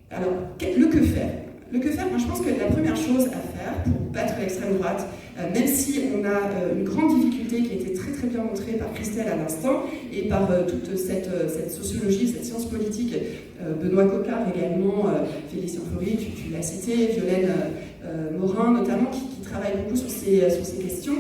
Alors le que faire ? Le que faire, moi je pense que la première chose à faire pour battre l'extrême droite, même si on a une grande difficulté qui a été très bien montrée par Christelle à l'instant et par toute cette sociologie, cette science politique, Benoît Coquart également, Félicien Faury, tu l'as cité, Violaine Morin notamment, qui travaille beaucoup sur ces questions,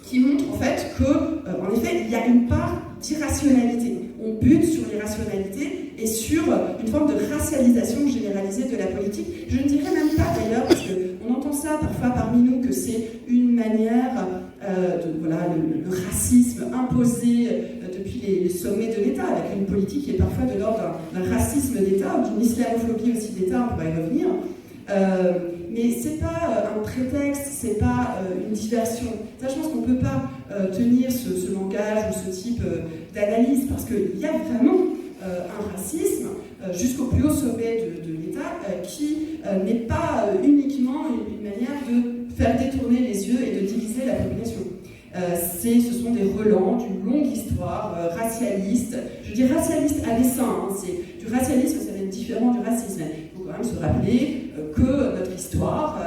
qui montrent en fait qu'en effet il y a une part d'irrationalité. On bute sur l'irrationalité et sur une forme de racialisation généralisée de la politique. Je ne dirais même pas d'ailleurs, parce qu'on entend ça parfois parmi nous, que c'est une manière le racisme imposé depuis les sommets de l'État, avec une politique qui est parfois de l'ordre d'un racisme d'État, ou d'une islamophobie aussi d'État, on pourrait y revenir. Mais c'est pas un prétexte, c'est pas une diversion. Ça, je pense qu'on peut pas tenir ce langage ou ce type d'analyse, parce qu'il y a vraiment un racisme jusqu'au plus haut sommet de l'État qui n'est pas uniquement une manière de faire détourner les yeux et de diviser la population. Ce sont des relents d'une longue histoire racialiste. Je dis racialiste à dessein, hein, c'est du racialisme, ça va être différent du racisme. Il faut quand même se rappeler que notre histoire,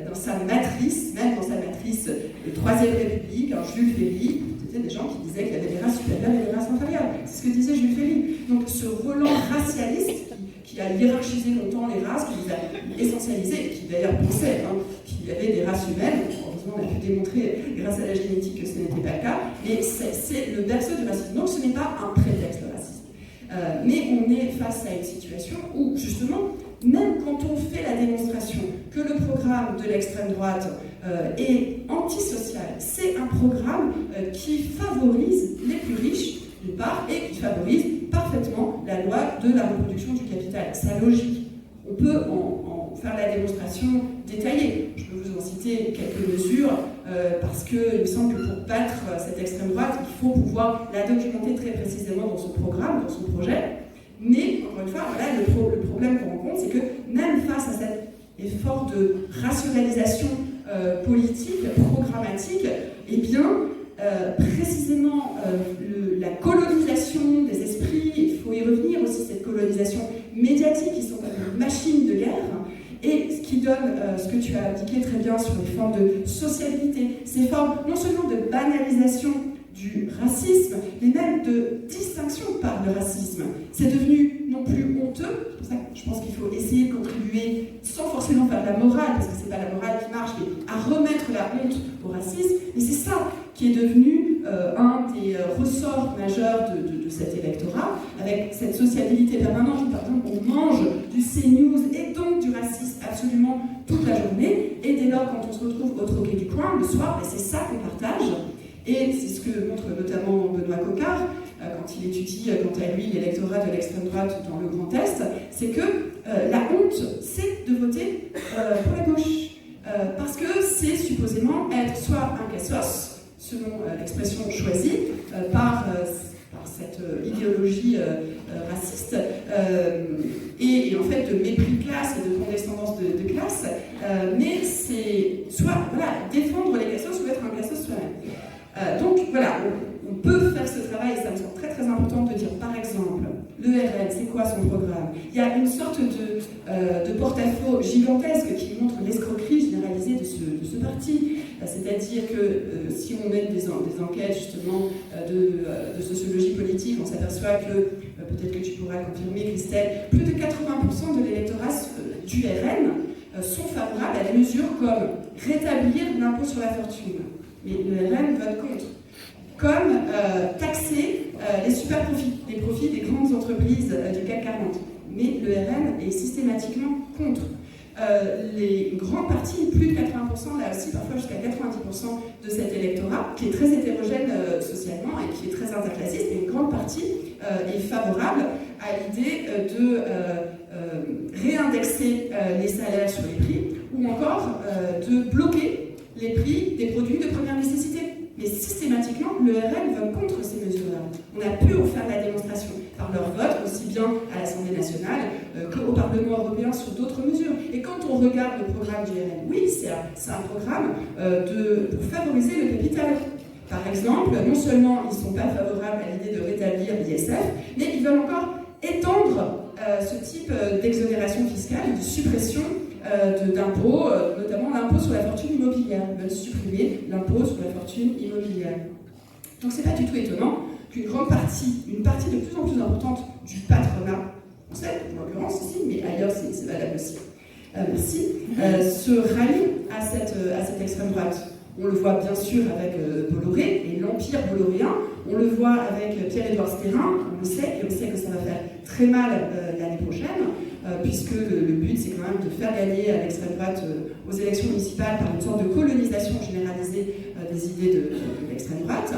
dans sa matrice, même dans sa matrice de Troisième République, Jules Ferry, c'était des gens qui disaient qu'il y avait des races supérieures et des races inférieures. C'est ce que disait Jules Ferry. Donc ce relent racialiste qui a hiérarchisé longtemps les races, qui les a essentialisées, qui d'ailleurs pensait qu'il y avait des races humaines. Heureusement, on a pu démontrer grâce à la génétique que ce n'était pas le cas, mais c'est le berceau du racisme. Donc ce n'est pas un prétexte le racisme. Mais on est face à une situation où, justement, même quand on fait la démonstration que le programme de l'extrême droite est antisocial, c'est un programme qui favorise les plus riches, d'une part, et qui favorise parfaitement la loi de la reproduction du capital. Sa logique. On peut en faire la démonstration détaillée. Je peux vous en citer quelques mesures, parce qu'il me semble que pour battre cette extrême droite, il faut pouvoir la documenter très précisément dans son programme, dans son projet. Mais, encore une fois, voilà, le problème qu'on rencontre, c'est que même face à cet effort de rationalisation politique, programmatique, eh bien, précisément la colonisation des esprits, il faut y revenir aussi, cette colonisation médiatique, qui sont comme une machine de guerre, et ce qui donne ce que tu as indiqué très bien sur les formes de sociabilité, ces formes non seulement de banalisation du racisme, mais même de distinction par le racisme. C'est devenu non non plus honteux. C'est pour ça que je pense qu'il faut essayer de contribuer, sans forcément faire de la morale, parce que c'est pas la morale qui marche, mais à remettre la honte au racisme. Et c'est ça qui est devenu un des ressorts majeurs de cet électorat, avec cette sociabilité permanente. Par exemple, on mange du CNews et donc du racisme absolument toute la journée. Et dès lors, quand on se retrouve au troquet du coin, le soir, c'est ça qu'on partage. Et c'est ce que montre notamment Benoît Coquart, quand il étudie, quant à lui, l'électorat de l'extrême droite dans le Grand Est, c'est que la honte, c'est de voter pour la gauche. Parce que c'est supposément être soit un cassos, selon l'expression choisie par cette idéologie raciste, et en fait de mépris de classe et de condescendance de classe, mais c'est soit défendre les cassos ou être un cassos soi-même. Donc voilà, on peut faire ce travail, et ça me semble très très important de dire, par exemple, le RN, c'est quoi son programme? Il y a une sorte de porte-à-faux gigantesque qui montre l'escroquerie généralisée de ce parti. C'est-à-dire que si on mène des enquêtes justement de sociologie politique, on s'aperçoit que, peut-être que tu pourras confirmer Christelle, plus de 80% de l'électorat du RN sont favorables à des mesures comme rétablir l'impôt sur la fortune. Mais le RN vote contre. Comme taxer les super profits, les profits des grandes entreprises du CAC 40. Mais le RN est systématiquement contre. Les grands partis, plus de 80%, là aussi parfois jusqu'à 90% de cet électorat, qui est très hétérogène socialement et qui est très interclassiste, mais une grande partie est favorable à l'idée de réindexer les salaires sur les prix, ou encore de bloquer les prix des produits de première nécessité. Mais systématiquement, le RN vote contre ces mesures-là. On a pu en faire la démonstration par leur vote, aussi bien à l'Assemblée nationale qu'au Parlement européen sur d'autres mesures. Et quand on regarde le programme du RN, oui, c'est un programme pour favoriser le capital. Par exemple, non seulement ils ne sont pas favorables à l'idée de rétablir l'ISF, mais ils veulent encore étendre ce type d'exonération fiscale, de suppression d'impôts, notamment l'impôt sur la fortune immobilière. Ils veulent supprimer l'impôt sur la fortune immobilière. Donc c'est pas du tout étonnant qu'une grande partie, une partie de plus en plus importante du patronat français, en l'occurrence ici, mais ailleurs c'est valable aussi, se rallie à cette extrême droite. On le voit bien sûr avec Bolloré et l'empire bolloréen, on le voit avec Pierre-Édouard Stérin, on le sait, et on sait que ça va faire très mal l'année prochaine, puisque le but c'est quand même de faire gagner à l'extrême droite aux élections municipales par une sorte de colonisation généralisée des idées de l'extrême droite,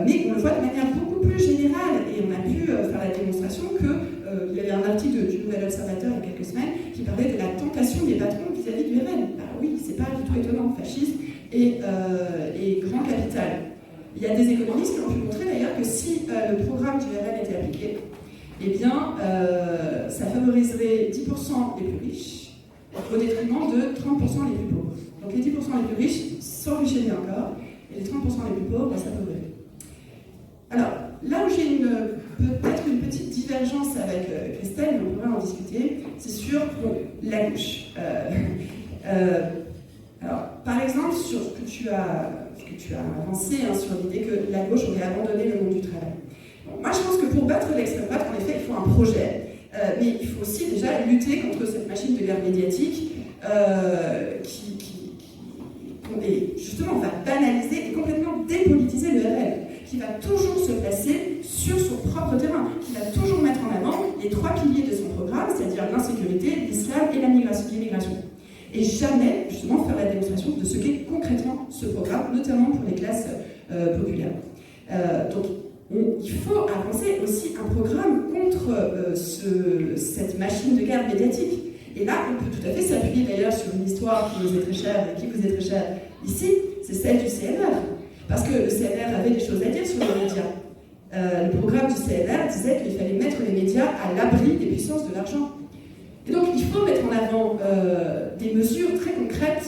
mais on le voit de manière beaucoup plus générale, et on a pu faire la démonstration qu'il y avait un article du Nouvel Observateur il y a quelques semaines qui parlait de la tentation des patrons vis-à-vis du RN. Bah oui, c'est pas du tout étonnant, fascisme et grand capital. Il y a des économistes qui ont pu montrer d'ailleurs que si le programme du RN était appliqué, eh bien, ça favoriserait 10% les plus riches au détriment de 30% les plus pauvres. Donc les 10% les plus riches s'enrichiraient encore, et les 30% les plus pauvres s'appauveraient. Alors, là où j'ai peut-être une petite divergence avec Christelle, mais on pourra en discuter, c'est sur la gauche. Alors, par exemple, sur ce que tu as avancé, sur l'idée que la gauche aurait abandonné le monde du travail. Bon, moi, je pense que pour battre l'extrême droite, en effet, il faut un projet, mais il faut aussi déjà lutter contre cette machine de guerre médiatique qui justement va banaliser et complètement dépolitiser le RN, qui va toujours se placer sur son propre terrain, qui va toujours mettre en avant les trois piliers de son programme, c'est-à-dire l'insécurité, l'islam et l'immigration. Et jamais, justement, faire la démonstration de ce qu'est concrètement ce programme, notamment pour les classes populaires. Donc, il faut avancer aussi un programme contre cette machine de guerre médiatique. Et là, on peut tout à fait s'appuyer d'ailleurs sur une histoire qui nous est très chère et qui vous est très chère ici, c'est celle du CNR. Parce que le CNR avait des choses à dire sur les médias. Le programme du CNR disait qu'il fallait mettre les médias à l'abri des puissances de l'argent. Et donc, il faut mettre en avant des mesures très concrètes,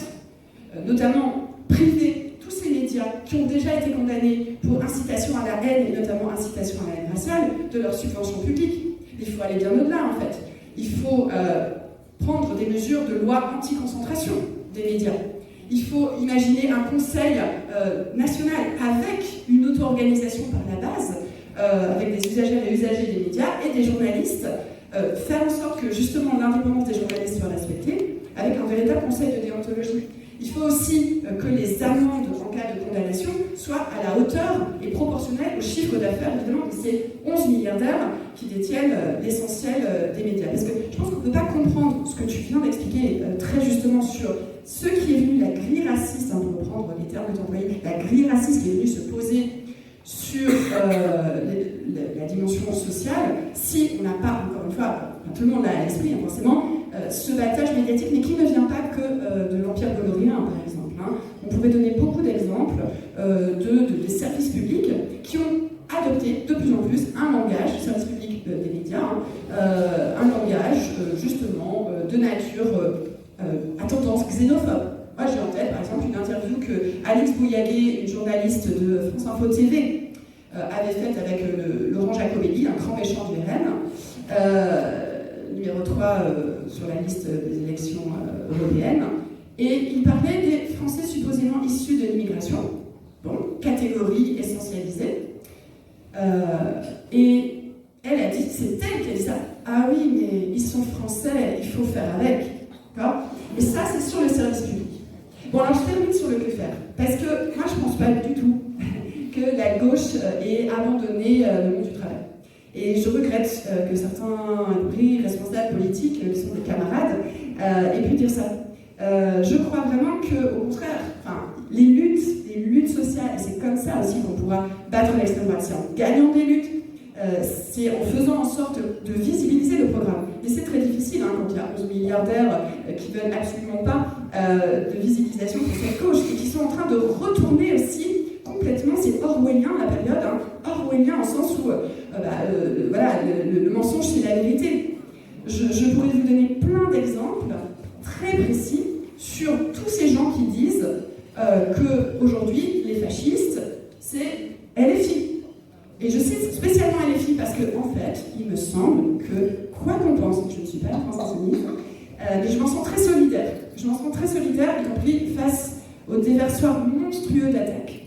notamment priver tous ces médias qui ont déjà été condamnés pour incitation à la haine, et notamment incitation à la haine raciale, de leurs subventions publiques. Il faut aller bien au-delà, en fait. Il faut prendre des mesures de loi anti-concentration des médias. Il faut imaginer un conseil national avec une auto-organisation par la base, avec des usagères et usagers des médias et des journalistes faire en sorte que justement l'indépendance des journalistes soit respectée avec un véritable conseil de déontologie. Il faut aussi que les amendes en cas de condamnation soient à la hauteur et proportionnelles au chiffre d'affaires, évidemment, de ces 11 milliardaires qui détiennent l'essentiel des médias. Parce que je pense qu'on ne peut pas comprendre ce que tu viens d'expliquer très justement sur ce qui est venu, la grille raciste, hein, pour reprendre les termes que tu as employés, la grille raciste qui est venue se poser sur la dimension sociale, si on n'a pas, encore une fois, tout le monde l'a à l'esprit, hein, forcément, ce battage médiatique, mais qui ne vient pas que de l'Empire golorien, par exemple. Hein. On pourrait donner beaucoup d'exemples des services publics qui ont adopté de plus en plus un langage, service public des médias, hein, un langage justement de nature à tendance xénophobe. Moi j'ai en tête par exemple une interview que Alix Bouillaguet, une journaliste de France Info TV, avait faite avec Laurent Jacobelli, un grand méchant du RN. Numéro 3 sur la liste des élections européennes, et il parlait des Français supposément issus de l'immigration, bon, catégorie essentialisée, et elle a dit, c'est elle qui a dit ça, ah oui, mais ils sont français, il faut faire avec, d'accord ? Et ça, c'est sur le service public. Bon, alors je termine sur le que faire, parce que moi, je ne pense pas du tout que la gauche ait abandonné le monde du travail. Et je regrette que certains responsables politiques, qui sont des camarades, aient pu dire ça. Je crois vraiment qu'au contraire, les luttes sociales, et c'est comme ça aussi qu'on pourra battre l'extrême droite, c'est en gagnant des luttes, c'est en faisant en sorte de visibiliser le programme. Et c'est très difficile hein, quand il y a 11 milliardaires qui ne veulent absolument pas de visibilisation pour cette gauche et qui sont en train de retourner aussi complètement, c'est orwellien la période, hein, orwellien en sens où voilà, le mensonge c'est la vérité. Je pourrais vous donner plein d'exemples très précis sur tous ces gens qui disent qu'aujourd'hui les fascistes c'est LFI. Et je cite spécialement LFI parce que en fait il me semble que quoi qu'on pense, je ne suis pas la France insoumise, mais je m'en sens très solidaire. Je m'en sens très solidaire, y compris face au déversoir monstrueux d'attaques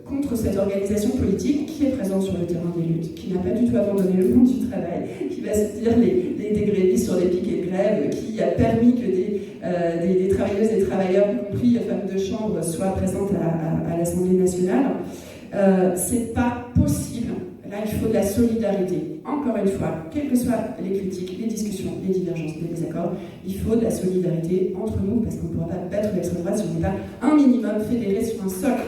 contre cette organisation politique qui est présente sur le terrain des luttes, qui n'a pas du tout abandonné le monde du travail, qui va soutenir des grévistes sur les piquets de grève, qui a permis que des travailleuses et travailleurs, y compris femmes de chambre, soient présentes à l'Assemblée nationale. C'est pas possible. Là, il faut de la solidarité. Encore une fois, quelles que soient les critiques, les discussions, les divergences, les désaccords, il faut de la solidarité entre nous, parce qu'on ne pourra pas battre l'extrême droite si on n'est pas un minimum fédéré sur un socle.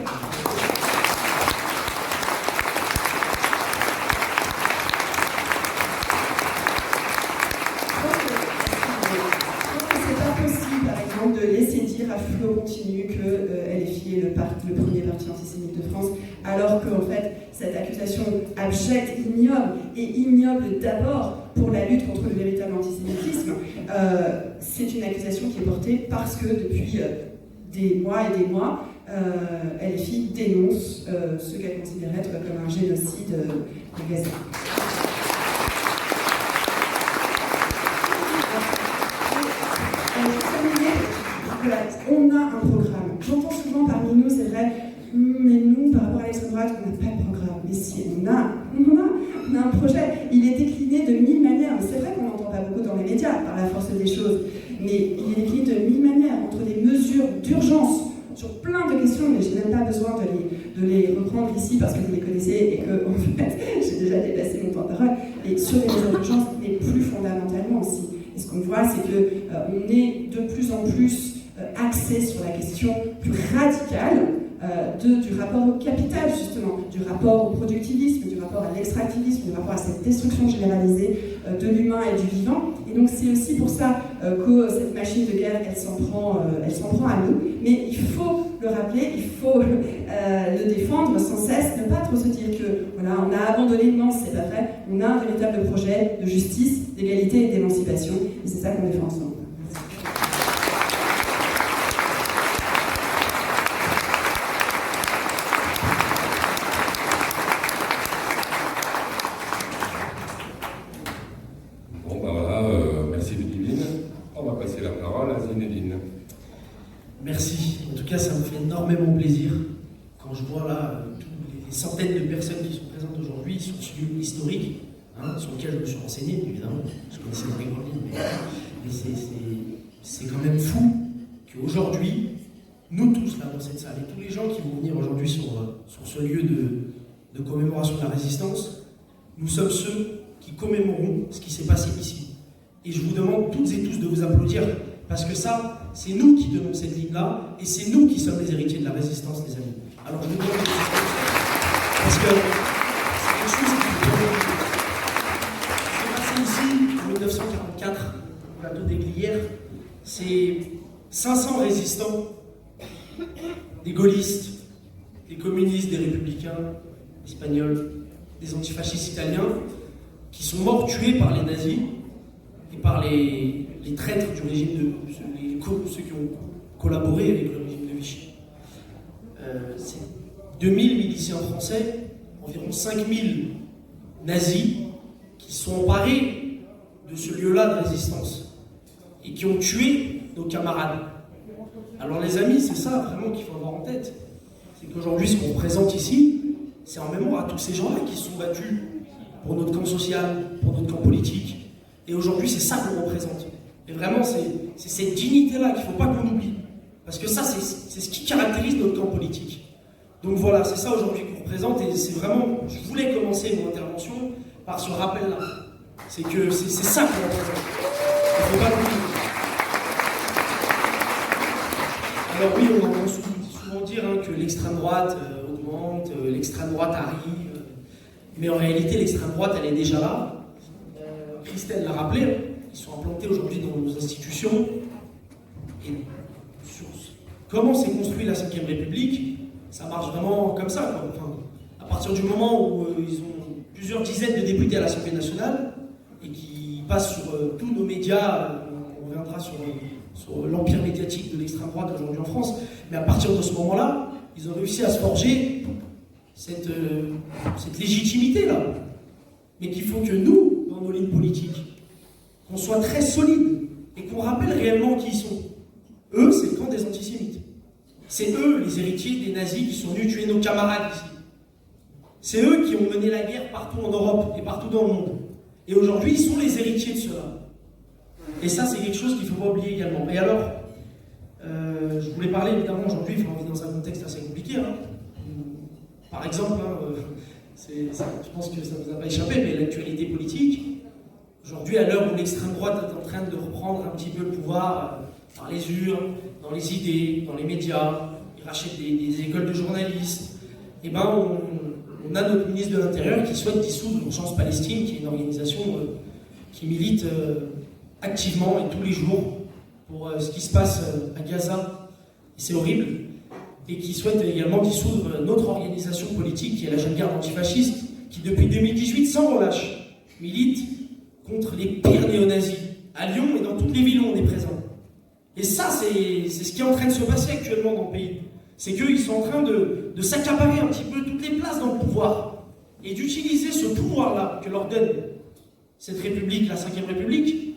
De laisser dire à flot continu que LFI est le premier parti antisémite de France, alors qu'en fait, cette accusation abjecte, ignoble d'abord pour la lutte contre le véritable antisémitisme, c'est une accusation qui est portée parce que depuis des mois et des mois, LFI dénonce ce qu'elle considère être comme un génocide à Gaza. Voilà, on a un programme. J'entends souvent parmi nous, c'est vrai, mais nous, par rapport à l'extrême droite, on n'a pas de programme. Mais si, on a un projet. Il est décliné de 1000 manières. Mais c'est vrai qu'on n'entend pas beaucoup dans les médias, par la force des choses. Mais il est décliné de 1000 manières, entre des mesures d'urgence sur plein de questions, mais je n'ai même pas besoin de les reprendre ici parce que vous les connaissez et que, en fait, j'ai déjà dépassé mon temps de parole. Et sur les mesures d'urgence, mais plus fondamentalement aussi. Et ce qu'on voit, c'est qu'on est de plus en plus axé sur la question plus radicale du rapport au capital, justement, du rapport au productivisme, du rapport à l'extractivisme, du rapport à cette destruction généralisée de l'humain et du vivant. Et donc c'est aussi pour ça que cette machine de guerre, elle s'en prend à nous. Mais il faut le rappeler, il faut le défendre sans cesse, ne pas trop se dire que voilà, on a abandonné, non, c'est pas vrai. On a un véritable projet de justice, d'égalité et d'émancipation, et c'est ça qu'on défend ensemble. Merci. En tout cas, ça me fait énormément plaisir quand je vois là toutes les centaines de personnes qui sont présentes aujourd'hui sur ce lieu historique. sur lequel je me suis renseigné, évidemment, je connaissais dans les grandes lignes, mais c'est quand même fou qu'aujourd'hui, nous tous là dans cette salle, et tous les gens qui vont venir aujourd'hui sur ce lieu de commémoration de la résistance, nous sommes ceux qui commémorons ce qui s'est passé ici. Et je vous demande toutes et tous de vous applaudir, parce que ça, c'est nous qui donnons cette ligne-là, et c'est nous qui sommes les héritiers de la résistance, les amis. Alors je vous demande de vous applaudir, parce que c'est quelque chose qui s'est passé ici en 1944, au plateau des Glières. C'est 500 résistants, des gaullistes, des communistes, des républicains espagnols, des antifascistes italiens, qui sont morts tués par les nazis et par les traîtres du régime ceux qui ont collaboré avec le régime de Vichy. C'est 2000 miliciens français, environ 5000 nazis qui sont emparés de ce lieu-là de résistance et qui ont tué nos camarades. Alors les amis, c'est ça vraiment qu'il faut avoir en tête. C'est qu'aujourd'hui, ce qu'on représente ici, c'est en mémoire à tous ces gens-là qui se sont battus pour notre camp social, pour notre camp politique. Et aujourd'hui, c'est ça qu'on représente. Et vraiment, c'est cette dignité-là qu'il ne faut pas qu'on oublie. Parce que ça, c'est ce qui caractérise notre camp politique. Donc voilà, c'est ça aujourd'hui qu'on représente. Et c'est vraiment, je voulais commencer mon intervention par ce rappel-là. C'est que c'est ça qu'on représente. Il ne faut pas l'oublier. Alors oui, on entend souvent dire que l'extrême droite augmente, l'extrême droite arrive, mais en réalité l'extrême droite elle est déjà là. Christelle l'a rappelé, ils sont implantés aujourd'hui dans nos institutions. Et sur comment s'est construite la Ve République, ça marche vraiment comme ça, quoi. Enfin, à partir du moment où ils ont plusieurs dizaines de députés à l'Assemblée nationale et qui passent sur tous nos médias, on reviendra sur l'empire médiatique de l'extrême droite aujourd'hui en France, mais à partir de ce moment-là, ils ont réussi à se forger cette légitimité-là. Mais qu'il faut que nous, dans nos lignes politiques, qu'on soit très solides et qu'on rappelle réellement qui ils sont. Eux, c'est le camp des antisémites. C'est eux, les héritiers des nazis qui sont venus tuer nos camarades ici. C'est eux qui ont mené la guerre partout en Europe et partout dans le monde. Et aujourd'hui, ils sont les héritiers de cela. Et ça, c'est quelque chose qu'il ne faut pas oublier également. Et alors, je voulais parler évidemment aujourd'hui, on vit dans un contexte assez compliqué. Par exemple, je pense que ça ne vous a pas échappé, mais l'actualité politique, aujourd'hui, à l'heure où l'extrême droite est en train de reprendre un petit peu le pouvoir par les urnes, dans les idées, dans les médias, ils rachètent des écoles de journalistes, et ben on a notre ministre de l'Intérieur qui souhaite dissoudre l'Urgence Palestine, qui est une organisation qui milite activement et tous les jours pour ce qui se passe à Gaza, et c'est horrible, et qui souhaite également dissoudre notre organisation politique, qui est la Jeune Garde antifasciste, qui depuis 2018, sans relâche, milite contre les pires néo-nazis, à Lyon et dans toutes les villes où on est présent. Et ça, c'est ce qui est en train de se passer actuellement dans le pays. C'est qu'ils sont en train de s'accaparer un petit peu toutes les places dans le pouvoir, et d'utiliser ce pouvoir-là que leur donne cette République, la Ve République,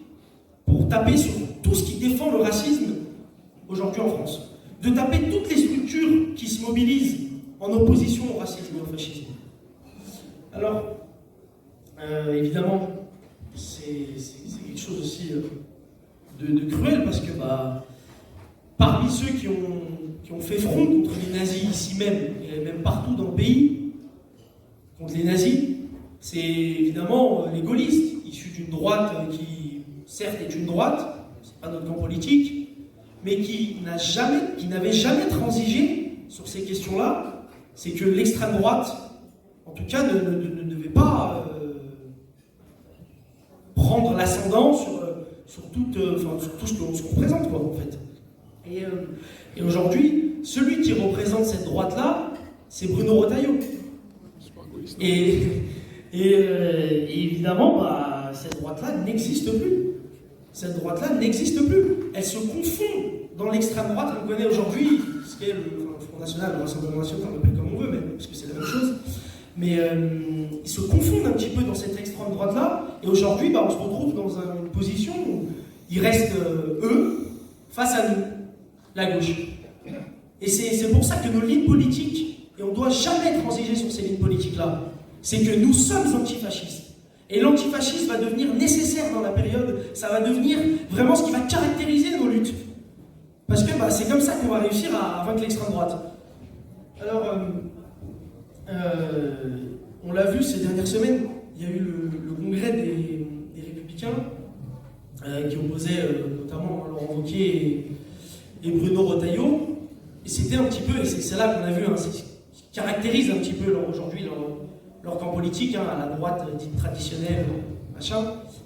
pour taper sur tout ce qui défend le racisme aujourd'hui en France. De taper toutes les structures qui se mobilisent en opposition au racisme et au fascisme. Alors, évidemment, c'est quelque chose aussi de cruel, parce que parmi ceux qui ont fait front contre les nazis ici même, et même partout dans le pays, contre les nazis, c'est évidemment les gaullistes, issus d'une droite qui, certes, est une droite, c'est pas notre camp politique, mais qui n'avait jamais transigé sur ces questions-là. C'est que l'extrême droite, en tout cas, ne devait pas prendre l'ascendant sur tout ce qu'on représente, quoi, en fait. Et aujourd'hui, celui qui représente cette droite-là, c'est Bruno Retailleau. Et évidemment, cette droite-là n'existe plus. Cette droite-là n'existe plus. Elle se confond dans l'extrême droite. On connaît aujourd'hui ce qu'est le Front National, le Rassemblement National, on l'appelle comme on veut, mais, parce que c'est la même chose. Mais ils se confondent un petit peu dans cette extrême droite-là. Et aujourd'hui, on se retrouve dans une position où ils restent, eux, face à nous, la gauche. Et c'est pour ça que nos lignes politiques, et on ne doit jamais transiger sur ces lignes politiques-là, c'est que nous sommes antifascistes. Et l'antifascisme va devenir nécessaire dans la période, ça va devenir vraiment ce qui va caractériser nos luttes. Parce que c'est comme ça qu'on va réussir à vaincre l'extrême droite. Alors, on l'a vu ces dernières semaines, il y a eu le congrès des Républicains qui opposait notamment Laurent Wauquiez et Bruno Retailleau. Et c'était un petit peu, et c'est là qu'on a vu, c'est ce qui caractérise un petit peu aujourd'hui leur camp politique, à la droite dite traditionnelle, machin,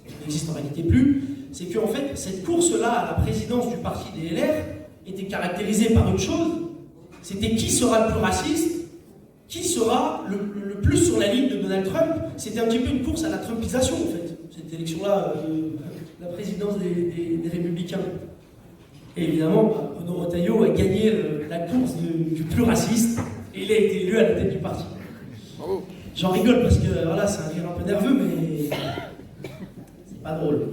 qui n'existe en réalité plus, c'est qu'en fait, cette course-là à la présidence du parti des LR était caractérisée par une chose, c'était qui sera le plus raciste, qui sera le plus sur la ligne de Donald Trump. C'était un petit peu une course à la Trumpisation, en fait, cette élection-là, la présidence des Républicains. Et évidemment, Bruno Retailleau a gagné la course du plus raciste, et il a été élu à la tête du parti. J'en rigole parce que voilà, c'est un rire un peu nerveux, mais c'est pas drôle.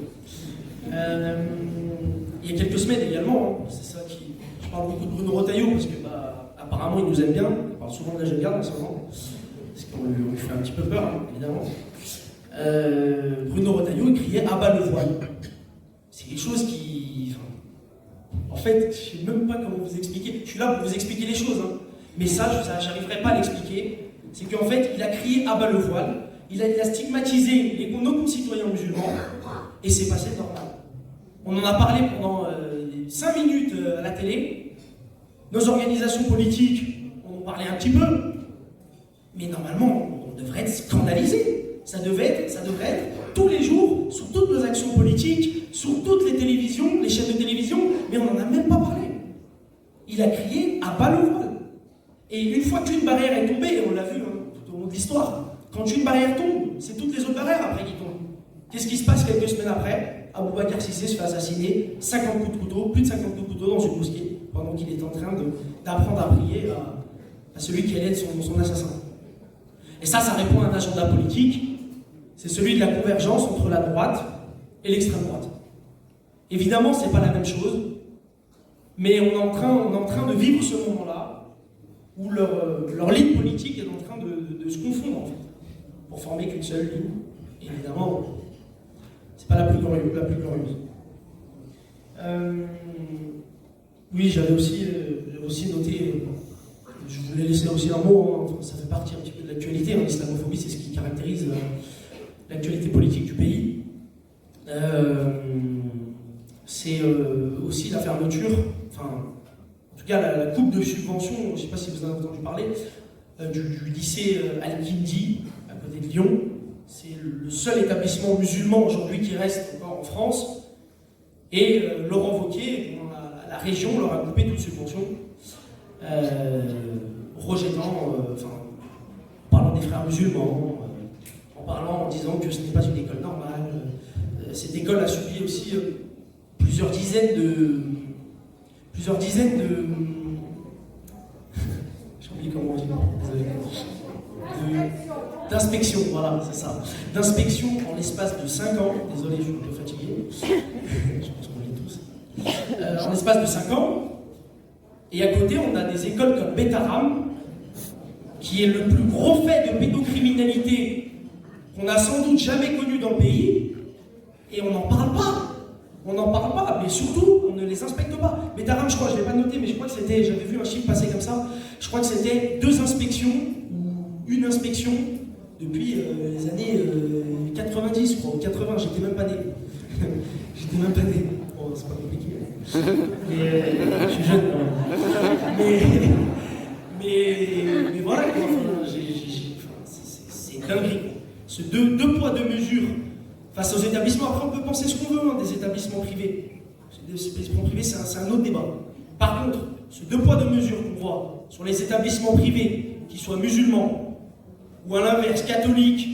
Il y a quelques semaines également, c'est ça qui. Je parle beaucoup de Bruno Retailleau parce que apparemment il nous aime bien, on parle souvent de la jeune garde en ce moment, parce qu'on lui fait un petit peu peur, évidemment. Bruno Retailleau il criait « abat le voile ». C'est quelque chose qui. En fait, je ne sais même pas comment vous expliquer. Je suis là pour vous expliquer les choses, mais ça, j'arriverai pas à l'expliquer. C'est qu'en fait, il a crié « abat le voile », il a stigmatisé nos concitoyens musulmans, et c'est passé normal. On en a parlé pendant 5 minutes à la télé. Nos organisations politiques en ont parlé un petit peu. Mais normalement, on devrait être scandalisé. Ça devrait être tous les jours, sur toutes nos actions politiques, sur toutes les télévisions, les chaînes de télévision, mais on n'en a même pas parlé. Il a crié « abat le voile ». Et une fois qu'une barrière est tombée, et on l'a vu tout au long de l'histoire, quand une barrière tombe, c'est toutes les autres barrières après qui tombent. Qu'est-ce qui se passe quelques semaines après? Aboubacar Cissé se fait assassiner, 50 coups de couteau, plus de 50 coups de couteau dans une mosquée, pendant qu'il est en train d'apprendre à prier à celui qui allait être son assassin. Et ça répond à un agenda politique, c'est celui de la convergence entre la droite et l'extrême droite. Évidemment, c'est pas la même chose, mais on est en train de vivre ce moment-là, où leur ligne politique est en train de se confondre, en fait, pour former qu'une seule ligne. Et évidemment, c'est pas la plus glorieuse. Oui, j'avais aussi noté, je voulais laisser aussi un mot, ça fait partie un petit peu de l'actualité, l'islamophobie, c'est ce qui caractérise l'actualité politique du pays. C'est aussi la fermeture, en tout cas la coupe de subventions, je ne sais pas si vous en avez entendu parler, du lycée Al-Kindi, à côté de Lyon. C'est le seul établissement musulman aujourd'hui qui reste encore en France. Et Laurent Wauquiez, la région, leur a coupé toute subvention, rejetant, en parlant des frères musulmans, en disant que ce n'est pas une école normale. Cette école a subi aussi plusieurs dizaines de j'ai oublié comment on dit, d'inspection, voilà, c'est ça. D'inspection en l'espace de 5 ans. Désolé, je suis un peu fatigué. Je pense qu'on l'est tous. En l'espace de 5 ans. Et à côté, on a des écoles comme Betaram, qui est le plus gros fait de pédocriminalité qu'on n'a sans doute jamais connu dans le pays. Et on n'en parle pas. On n'en parle pas, mais surtout, on ne les inspecte pas. Betaram, je crois, je ne l'ai pas noté, mais je crois que c'était, j'avais vu un chiffre passer comme ça, je crois que c'était 2 inspections, ou une inspection, depuis les années 90, je crois, ou 80, j'étais même pas né. J'étais même pas né. Bon, c'est pas compliqué. Mais je suis jeune. Mais voilà, c'est dingue. Ce deux poids, deux mesures face aux établissements. Après, on peut penser ce qu'on veut des établissements privés. Les établissements privés, c'est un autre débat. Par contre, ce 2 poids, 2 mesures qu'on voit sur les établissements privés, qu'ils soient musulmans, ou à l'inverse, catholiques,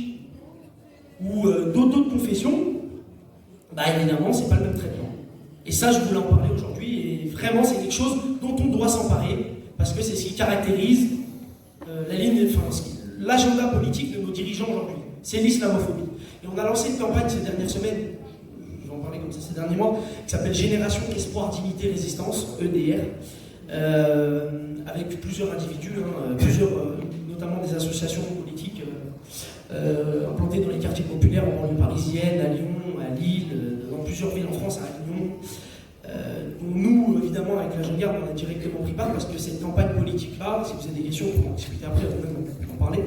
ou d'autres confessions, évidemment, c'est pas le même traitement. Et ça, je voulais en parler aujourd'hui, et vraiment, c'est quelque chose dont on doit s'emparer, parce que c'est ce qui caractérise l'agenda politique de nos dirigeants aujourd'hui. C'est l'islamophobie. Et on a lancé une campagne ces dernières semaines, je vais en parler comme ça ces derniers mois, qui s'appelle Génération Espoir, Dignité, Résistance, EDR, avec plusieurs individus, notamment des associations politiques implantées dans les quartiers populaires en banlieue parisienne, à Lyon, à Lille, dans plusieurs villes en France, à Lyon. Nous, évidemment, avec la Jeune Garde, on a directement pris part parce que cette campagne politique-là, si vous avez des questions, on peut en discuter après, on peut en parler.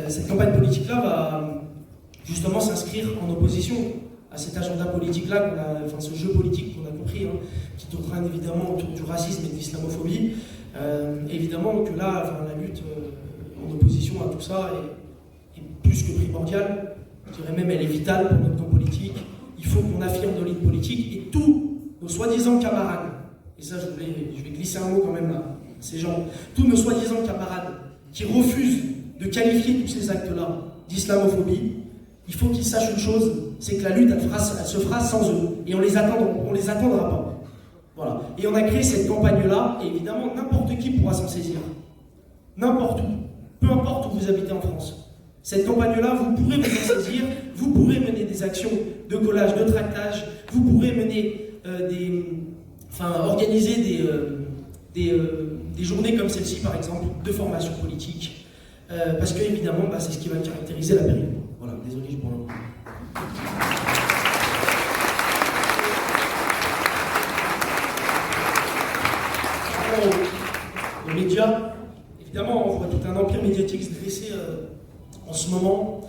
Cette campagne politique-là va justement s'inscrire en opposition à cet agenda politique-là, ce jeu politique qu'on a compris, qui tournera évidemment autour du racisme et de l'islamophobie. Évidemment que là, la lutte en opposition à tout ça est plus que primordiale. Je dirais même elle est vitale pour notre camp politique. Il faut qu'on affirme nos lignes politiques et tous nos soi-disant camarades, et ça je vais glisser un mot quand même là, ces gens, tous nos soi-disant camarades qui refusent de qualifier tous ces actes-là d'islamophobie, il faut qu'ils sachent une chose, c'est que la lutte elle se fera sans eux, et on les attendra pas. Voilà. Et on a créé cette campagne-là, et évidemment n'importe qui pourra s'en saisir. N'importe où, peu importe où vous habitez en France. Cette campagne-là, vous pourrez vous en saisir, vous pourrez mener des actions de collage, de tractage, vous pourrez mener organiser des journées comme celle-ci, par exemple, de formation politique, parce que évidemment, c'est ce qui va caractériser la période. Voilà, désolé, je prends un peu. Aux médias, évidemment, on voit tout un empire médiatique se dresser en ce moment,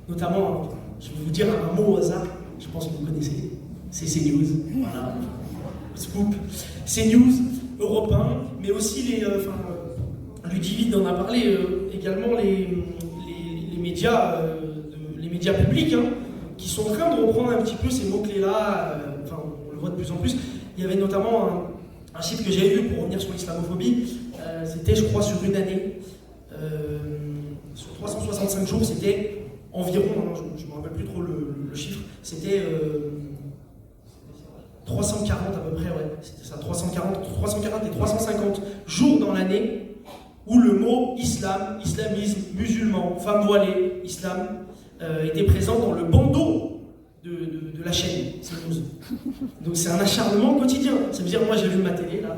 notamment, je vais vous dire un mot au hasard, je pense que vous connaissez, c'est CNews, voilà, scoop, CNews, Europe 1, mais aussi Ludivine en a parlé également, les médias, les médias publics, qui sont en train de reprendre un petit peu ces mots-clés-là, on le voit de plus en plus. Il y avait notamment un chiffre que j'avais vu pour revenir sur l'islamophobie, c'était, je crois, sur une année, sur 365 jours, c'était environ, je ne me rappelle plus trop le chiffre, c'était 340 à peu près, ouais, c'était ça, 340 et 350 jours dans l'année où le mot islam, islamisme, musulman, femme voilée, islam, était présent dans le bandeau de la chaîne CNews. Donc c'est un acharnement quotidien. Ça veut dire, moi j'allume ma télé, là,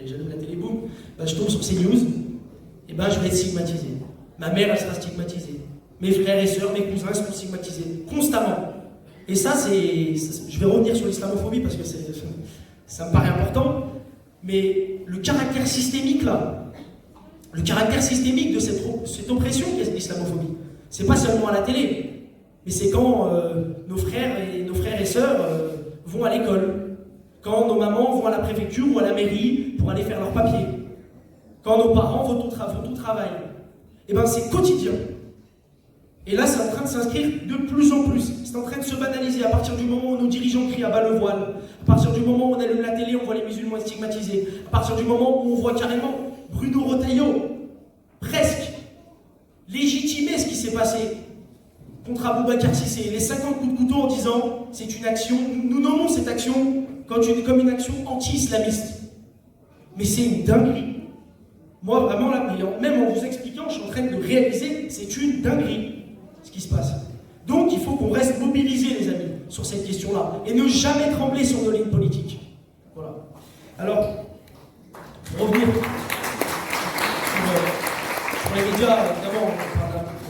j'allume la télé, boum, je tombe sur CNews, et je vais être stigmatisé. Ma mère, elle sera stigmatisée. Mes frères et sœurs, mes cousins seront stigmatisés, constamment. Et ça, je vais revenir sur l'islamophobie parce que ça me paraît important, mais le caractère systémique là, le caractère systémique de cette oppression qu'est l'islamophobie, c'est pas seulement à la télé, mais c'est quand nos frères et sœurs vont à l'école, quand nos mamans vont à la préfecture ou à la mairie pour aller faire leurs papiers, quand nos parents vont au travail. Et c'est quotidien. Et là, c'est en train de s'inscrire de plus en plus. C'est en train de se banaliser à partir du moment où nos dirigeants crient à bas le voile, à partir du moment où on allume la télé, on voit les musulmans stigmatisés, à partir du moment où on voit carrément Bruno Retailleau, presque, légitimer ce qui s'est passé contre Aboubacar Cissé, les 50 coups de couteau en disant c'est une action, nous nommons cette action comme une action anti-islamiste. Mais c'est une dinguerie. Moi, vraiment, là, même en vous expliquant, je suis en train de réaliser, c'est une dinguerie ce qui se passe. Donc, il faut qu'on reste mobilisés, les amis, sur cette question-là, et ne jamais trembler sur nos lignes politiques. Voilà. Alors, pour revenir sur les médias, évidemment,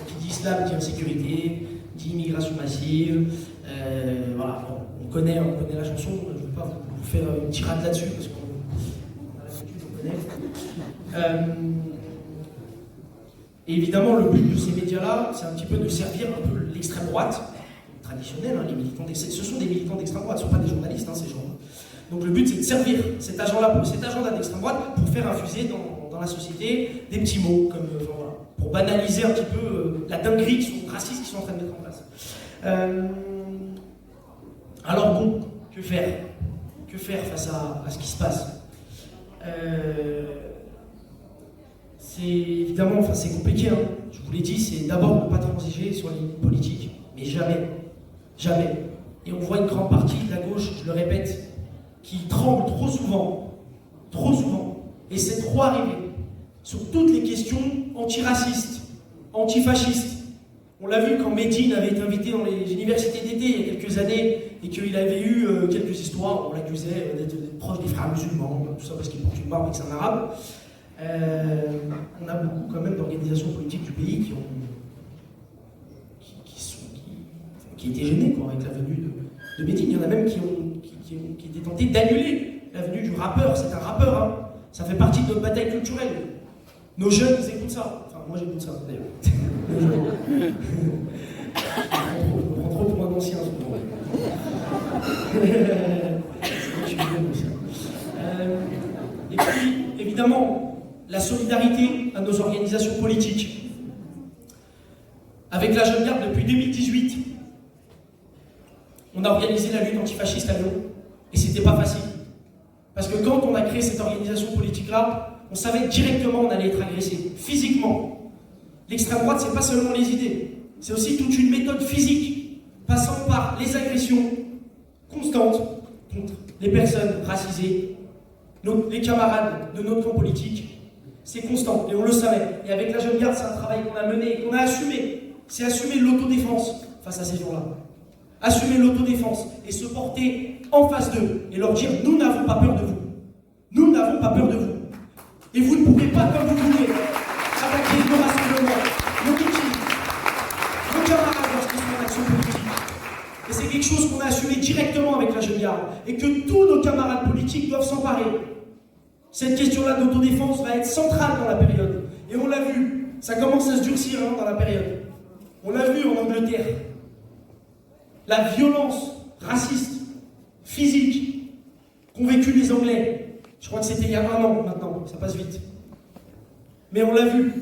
qui dit islam, dit insécurité, dit immigration massive. Voilà, on connaît la chanson, je ne vais pas vous faire une tirade là-dessus, parce qu'on a l'habitude, on connaît. Et évidemment, le but de ces médias-là, c'est un petit peu de servir un peu l'extrême droite, traditionnelle, les militants ce sont des militants d'extrême droite, ce ne sont pas des journalistes, ces gens. Donc le but, c'est de servir cet agenda d'extrême droite pour faire infuser dans la société des petits mots, comme, voilà, pour banaliser un petit peu la dinguerie raciste qu'ils sont en train de mettre en place. Alors bon, que faire? Que faire face à ce qui se passe? C'est évidemment, c'est compliqué, je vous l'ai dit, c'est d'abord ne pas transiger sur les politiques, mais jamais, jamais. Et on voit une grande partie de la gauche, je le répète, qui tremble trop souvent, et c'est trop arrivé, sur toutes les questions antiracistes, antifascistes. On l'a vu quand Médine avait été invité dans les universités d'été il y a quelques années, et qu'il avait eu quelques histoires, on l'accusait d'être proche des frères musulmans, tout ça parce qu'il porte une barbe et que c'est un arabe. On a beaucoup quand même d'organisations politiques du pays qui étaient gênées quoi, avec la venue de Mehdi. Il y en a même qui étaient tentés d'annuler la venue du rappeur. C'est un rappeur, hein. Ça fait partie de notre bataille culturelle. Nos jeunes, ils écoutent ça. Enfin, moi j'écoute ça d'ailleurs. Je me prends trop pour un ancien. Et puis, évidemment, la solidarité à nos organisations politiques. Avec la Jeune Garde, depuis 2018, on a organisé la lutte antifasciste à Lyon, et c'était pas facile. Parce que quand on a créé cette organisation politique-là, on savait directement on allait être agressé, physiquement. L'extrême droite, c'est pas seulement les idées, c'est aussi toute une méthode physique, passant par les agressions constantes contre les personnes racisées, les camarades de notre camp politique. C'est constant, et on le savait. Et avec la Jeune Garde, c'est un travail qu'on a mené et qu'on a assumé. C'est assumer l'autodéfense face à ces gens-là. Assumer l'autodéfense et se porter en face d'eux et leur dire « Nous n'avons pas peur de vous. Nous n'avons pas peur de vous. Et vous ne pouvez pas, comme vous voulez, attaquer nos rassemblements, nos meetings, nos camarades lorsqu'ils sont en action politique. » Et c'est quelque chose qu'on a assumé directement avec la Jeune Garde et que tous nos camarades politiques doivent s'emparer. Cette question-là d'autodéfense va être centrale dans la période. Et on l'a vu, ça commence à se durcir dans la période. On l'a vu en Angleterre. La violence raciste, physique, qu'ont vécu les Anglais. Je crois que c'était il y a 1 an maintenant, ça passe vite. Mais on l'a vu,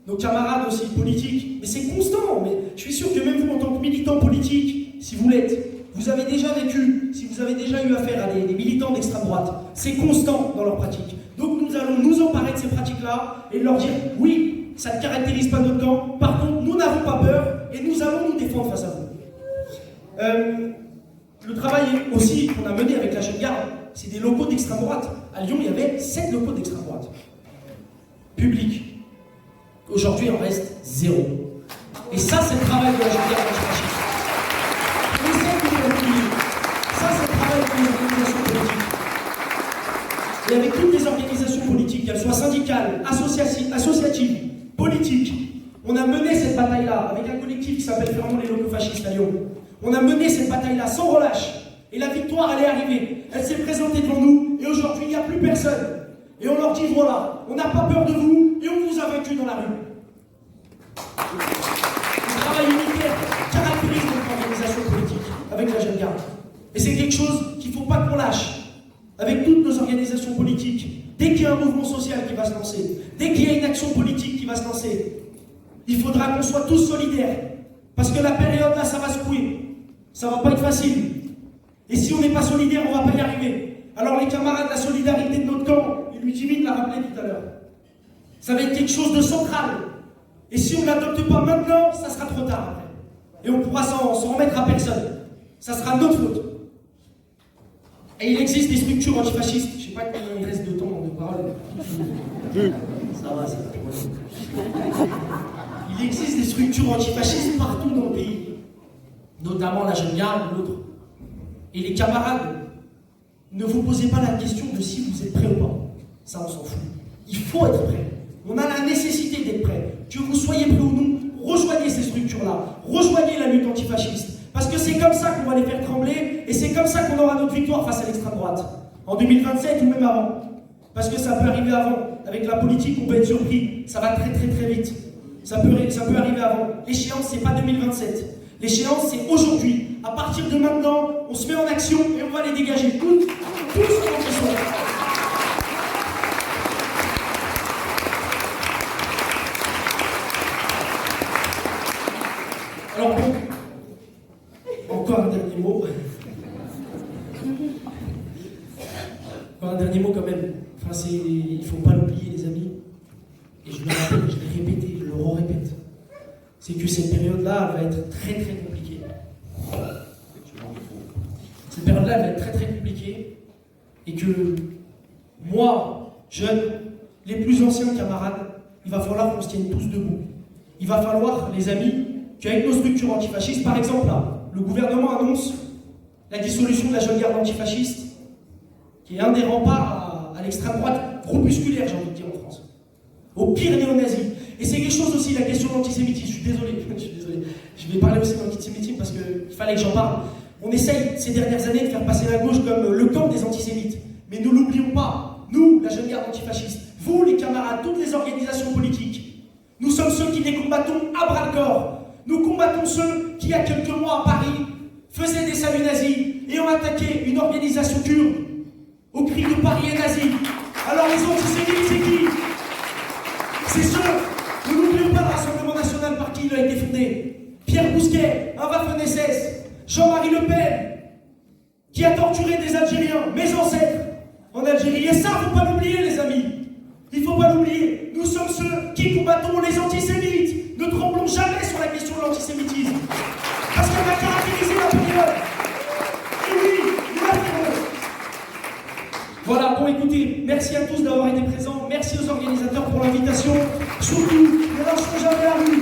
nos camarades aussi politiques, mais c'est constant. Mais je suis sûr que même vous, en tant que militant politique, si vous l'êtes, vous avez déjà vécu, si vous avez déjà eu affaire à des militants d'extrême droite, c'est constant dans leur pratique. Donc nous allons nous emparer de ces pratiques-là et leur dire oui, ça ne caractérise pas notre camp, par contre nous n'avons pas peur et nous allons nous défendre face à vous. Le travail aussi qu'on a mené avec la Jeune Garde, c'est des locaux d'extrême droite. À Lyon, il y avait 7 locaux d'extrême droite. Publics. Aujourd'hui, il en reste 0. Et ça, c'est le travail de la Jeune Garde antifasciste. Ça, c'est le travail des organisations politiques. Et avec toutes les organisations politiques, qu'elles soient syndicales, associatives, politiques, on a mené cette bataille-là avec un collectif qui s'appelle Fermons les locaux fascistes à Lyon. On a mené cette bataille-là sans relâche. Et la victoire, elle est arrivée. Elle s'est présentée devant nous. Et aujourd'hui, il n'y a plus personne. Et on leur dit, voilà, on n'a pas peur de vous et on vous a vaincu dans la rue. Le travail unitaire caractérise notre organisation politique avec la Jeune Garde. Et c'est quelque chose qu'il ne faut pas qu'on lâche. Avec toutes nos organisations politiques, dès qu'il y a un mouvement social qui va se lancer, dès qu'il y a une action politique qui va se lancer, il faudra qu'on soit tous solidaires. Parce que la période là, ça va secouer. Ça va pas être facile. Et si on n'est pas solidaire, on va pas y arriver. Alors les camarades, la solidarité de notre camp, et Ludivine l'a rappelé tout à l'heure, ça va être quelque chose de central. Et si on ne l'adopte pas maintenant, ça sera trop tard après. Et on pourra s'en remettre à personne. Ça sera notre faute. Et il existe des structures antifascistes. Je ne sais pas combien il reste de temps de parole. Ça va, c'est pas. Il existe des structures antifascistes partout dans le pays. Notamment la Jeune Garde ou l'autre. Et les camarades, ne vous posez pas la question de si vous êtes prêts ou pas. Ça, on s'en fout. Il faut être prêt. On a la nécessité d'être prêt. Que vous soyez prêts ou non, rejoignez ces structures-là. Rejoignez la lutte antifasciste. Parce que c'est comme ça qu'on va les faire trembler et c'est comme ça qu'on aura notre victoire face à l'extrême droite. En 2027 ou même avant. Parce que ça peut arriver avant. Avec la politique, on peut être surpris. Ça va très très très vite. Ça peut arriver avant. L'échéance, c'est pas 2027. L'échéance, c'est aujourd'hui. À partir de maintenant, on se met en action et on va les dégager tous ceux qui sont là. Alors bon, encore un dernier mot. Encore un dernier mot quand même. Enfin, il ne faut pas l'oublier, les amis. Et je le rappelle, je l'ai répété, je le répète. C'est que cette période-là, elle va être très très compliquée. Cette période-là, elle va être très très compliquée. Et que moi, jeune, les plus anciens camarades, il va falloir qu'on se tienne tous debout. Il va falloir, les amis, qu'avec nos structures antifascistes, par exemple là, le gouvernement annonce la dissolution de la jeune garde antifasciste, qui est un des remparts à l'extrême droite groupusculaire, j'ai envie de dire, en France. Au pire néo-nazis. Et c'est quelque chose aussi, la question de l'antisémitisme. Je suis désolé. Je vais parler aussi de l'antisémitisme parce qu'il fallait que j'en parle. On essaye ces dernières années de faire passer la gauche comme le camp des antisémites. Mais ne l'oublions pas, nous, la jeune garde antifasciste, vous, les camarades, toutes les organisations politiques, nous sommes ceux qui les combattons à bras-le-corps. Nous combattons ceux qui, il y a quelques mois à Paris, faisaient des saluts nazis et ont attaqué une organisation kurde au cri de Paris est nazi. Alors les antisémites, c'est qui? C'est ceux, ne n'oublions pas le Rassemblement national par qui il a été fondé. Pierre Bousquet, un Waffen-SS, Jean-Marie Le Pen, qui a torturé des Algériens, mes ancêtres, en Algérie. Et ça, il ne faut pas l'oublier, les amis. Il ne faut pas l'oublier. Nous sommes ceux qui combattons les antisémites. Ne tremblons jamais sur la question de l'antisémitisme. Parce qu'elle va caractériser la période. Et oui, nous la ferons. Voilà, bon écoutez, merci à tous d'avoir été présents. Merci aux organisateurs pour l'invitation. Surtout, ne lâchons jamais la rue.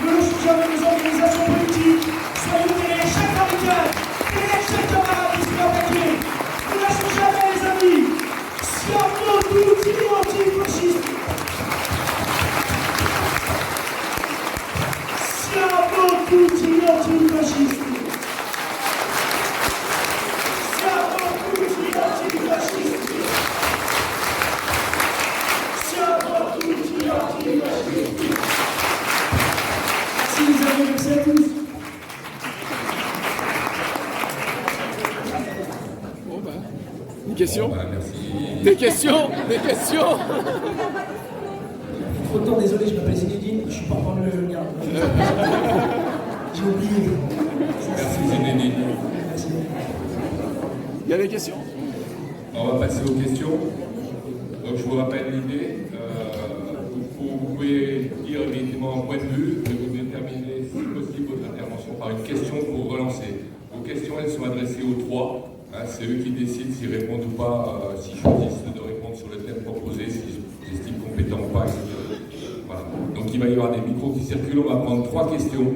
Ne lâchons jamais les organisations politiques. Soyons derrière chaque barricade, derrière chaque camarade qui se fait attaquer. Ne lâchons jamais, les amis. Siamo tutti antifascisti. Siamo tutti antifascisti. Siamo tutti antifascisti. Siamo tutti antifascisti. Merci les amis, merci à tous. Bon bah, une question? Merci. Des questions? Des questions? Autant désolé, je m'appelle Zinedine, je suis pas encore le jeune garde. J'ai oublié. Merci Zinedine. Merci. Il y a des questions? On va passer aux questions. Donc je vous rappelle l'idée. Vous pouvez dire évidemment un point de vue, et vous déterminez si possible votre intervention par une question pour relancer. Vos questions, elles sont adressées aux trois. C'est eux qui décident s'ils répondent ou pas, s'ils choisissent de répondre sur le thème proposé, s'ils estiment compétents ou pas, etc. Voilà. Donc il va y avoir des micros qui circulent. On va prendre 3 questions.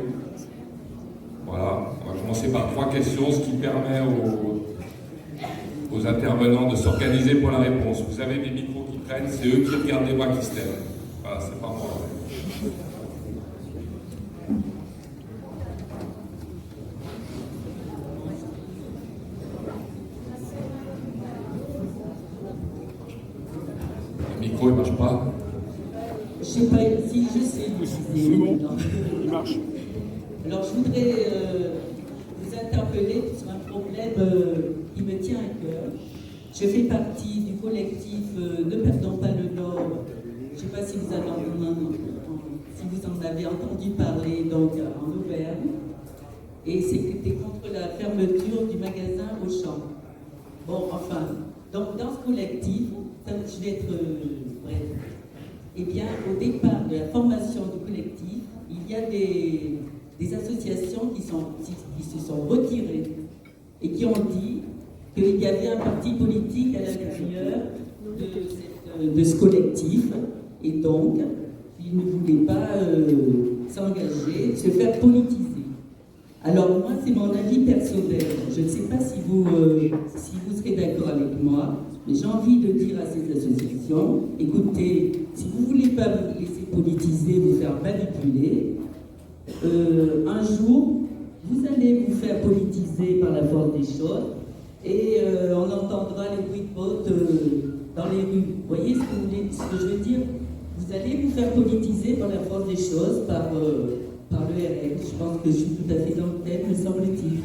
Voilà. On va commencer par 3 questions, ce qui permet aux intervenants de s'organiser pour la réponse. Vous avez des micros qui prennent, c'est eux qui regardent les bras qui se lèvent. Voilà, c'est pas moi. Le micro, il marche pas. Je sais pas si je sais C'est bon, il marche. Alors je voudrais vous interpeller sur un problème qui me tient à cœur. Je fais partie du collectif Ne perdons pas le Nord. Je ne sais pas si vous en avez entendu parler donc, en Auvergne. Et c'était contre la fermeture du magasin Auchan. Bon, enfin, donc dans ce collectif, je vais être bref. Eh bien, au départ de la formation du collectif, il y a des associations qui se sont retirées et qui ont dit qu'il y avait un parti politique à l'intérieur de ce collectif et donc ils ne voulaient pas s'engager, se faire politiser. Alors moi, c'est mon avis personnel. Je ne sais pas si vous serez d'accord avec moi, mais j'ai envie de dire à ces associations, écoutez, si vous ne voulez pas vous laisser politiser, vous faire manipuler, un jour, vous allez vous faire politiser par la force des choses et on entendra les bruits de bottes dans les rues. Vous voyez ce que je veux dire? Vous allez vous faire politiser par la force des choses, par le RN. Je pense que je suis tout à fait dans le thème, me semble-t-il.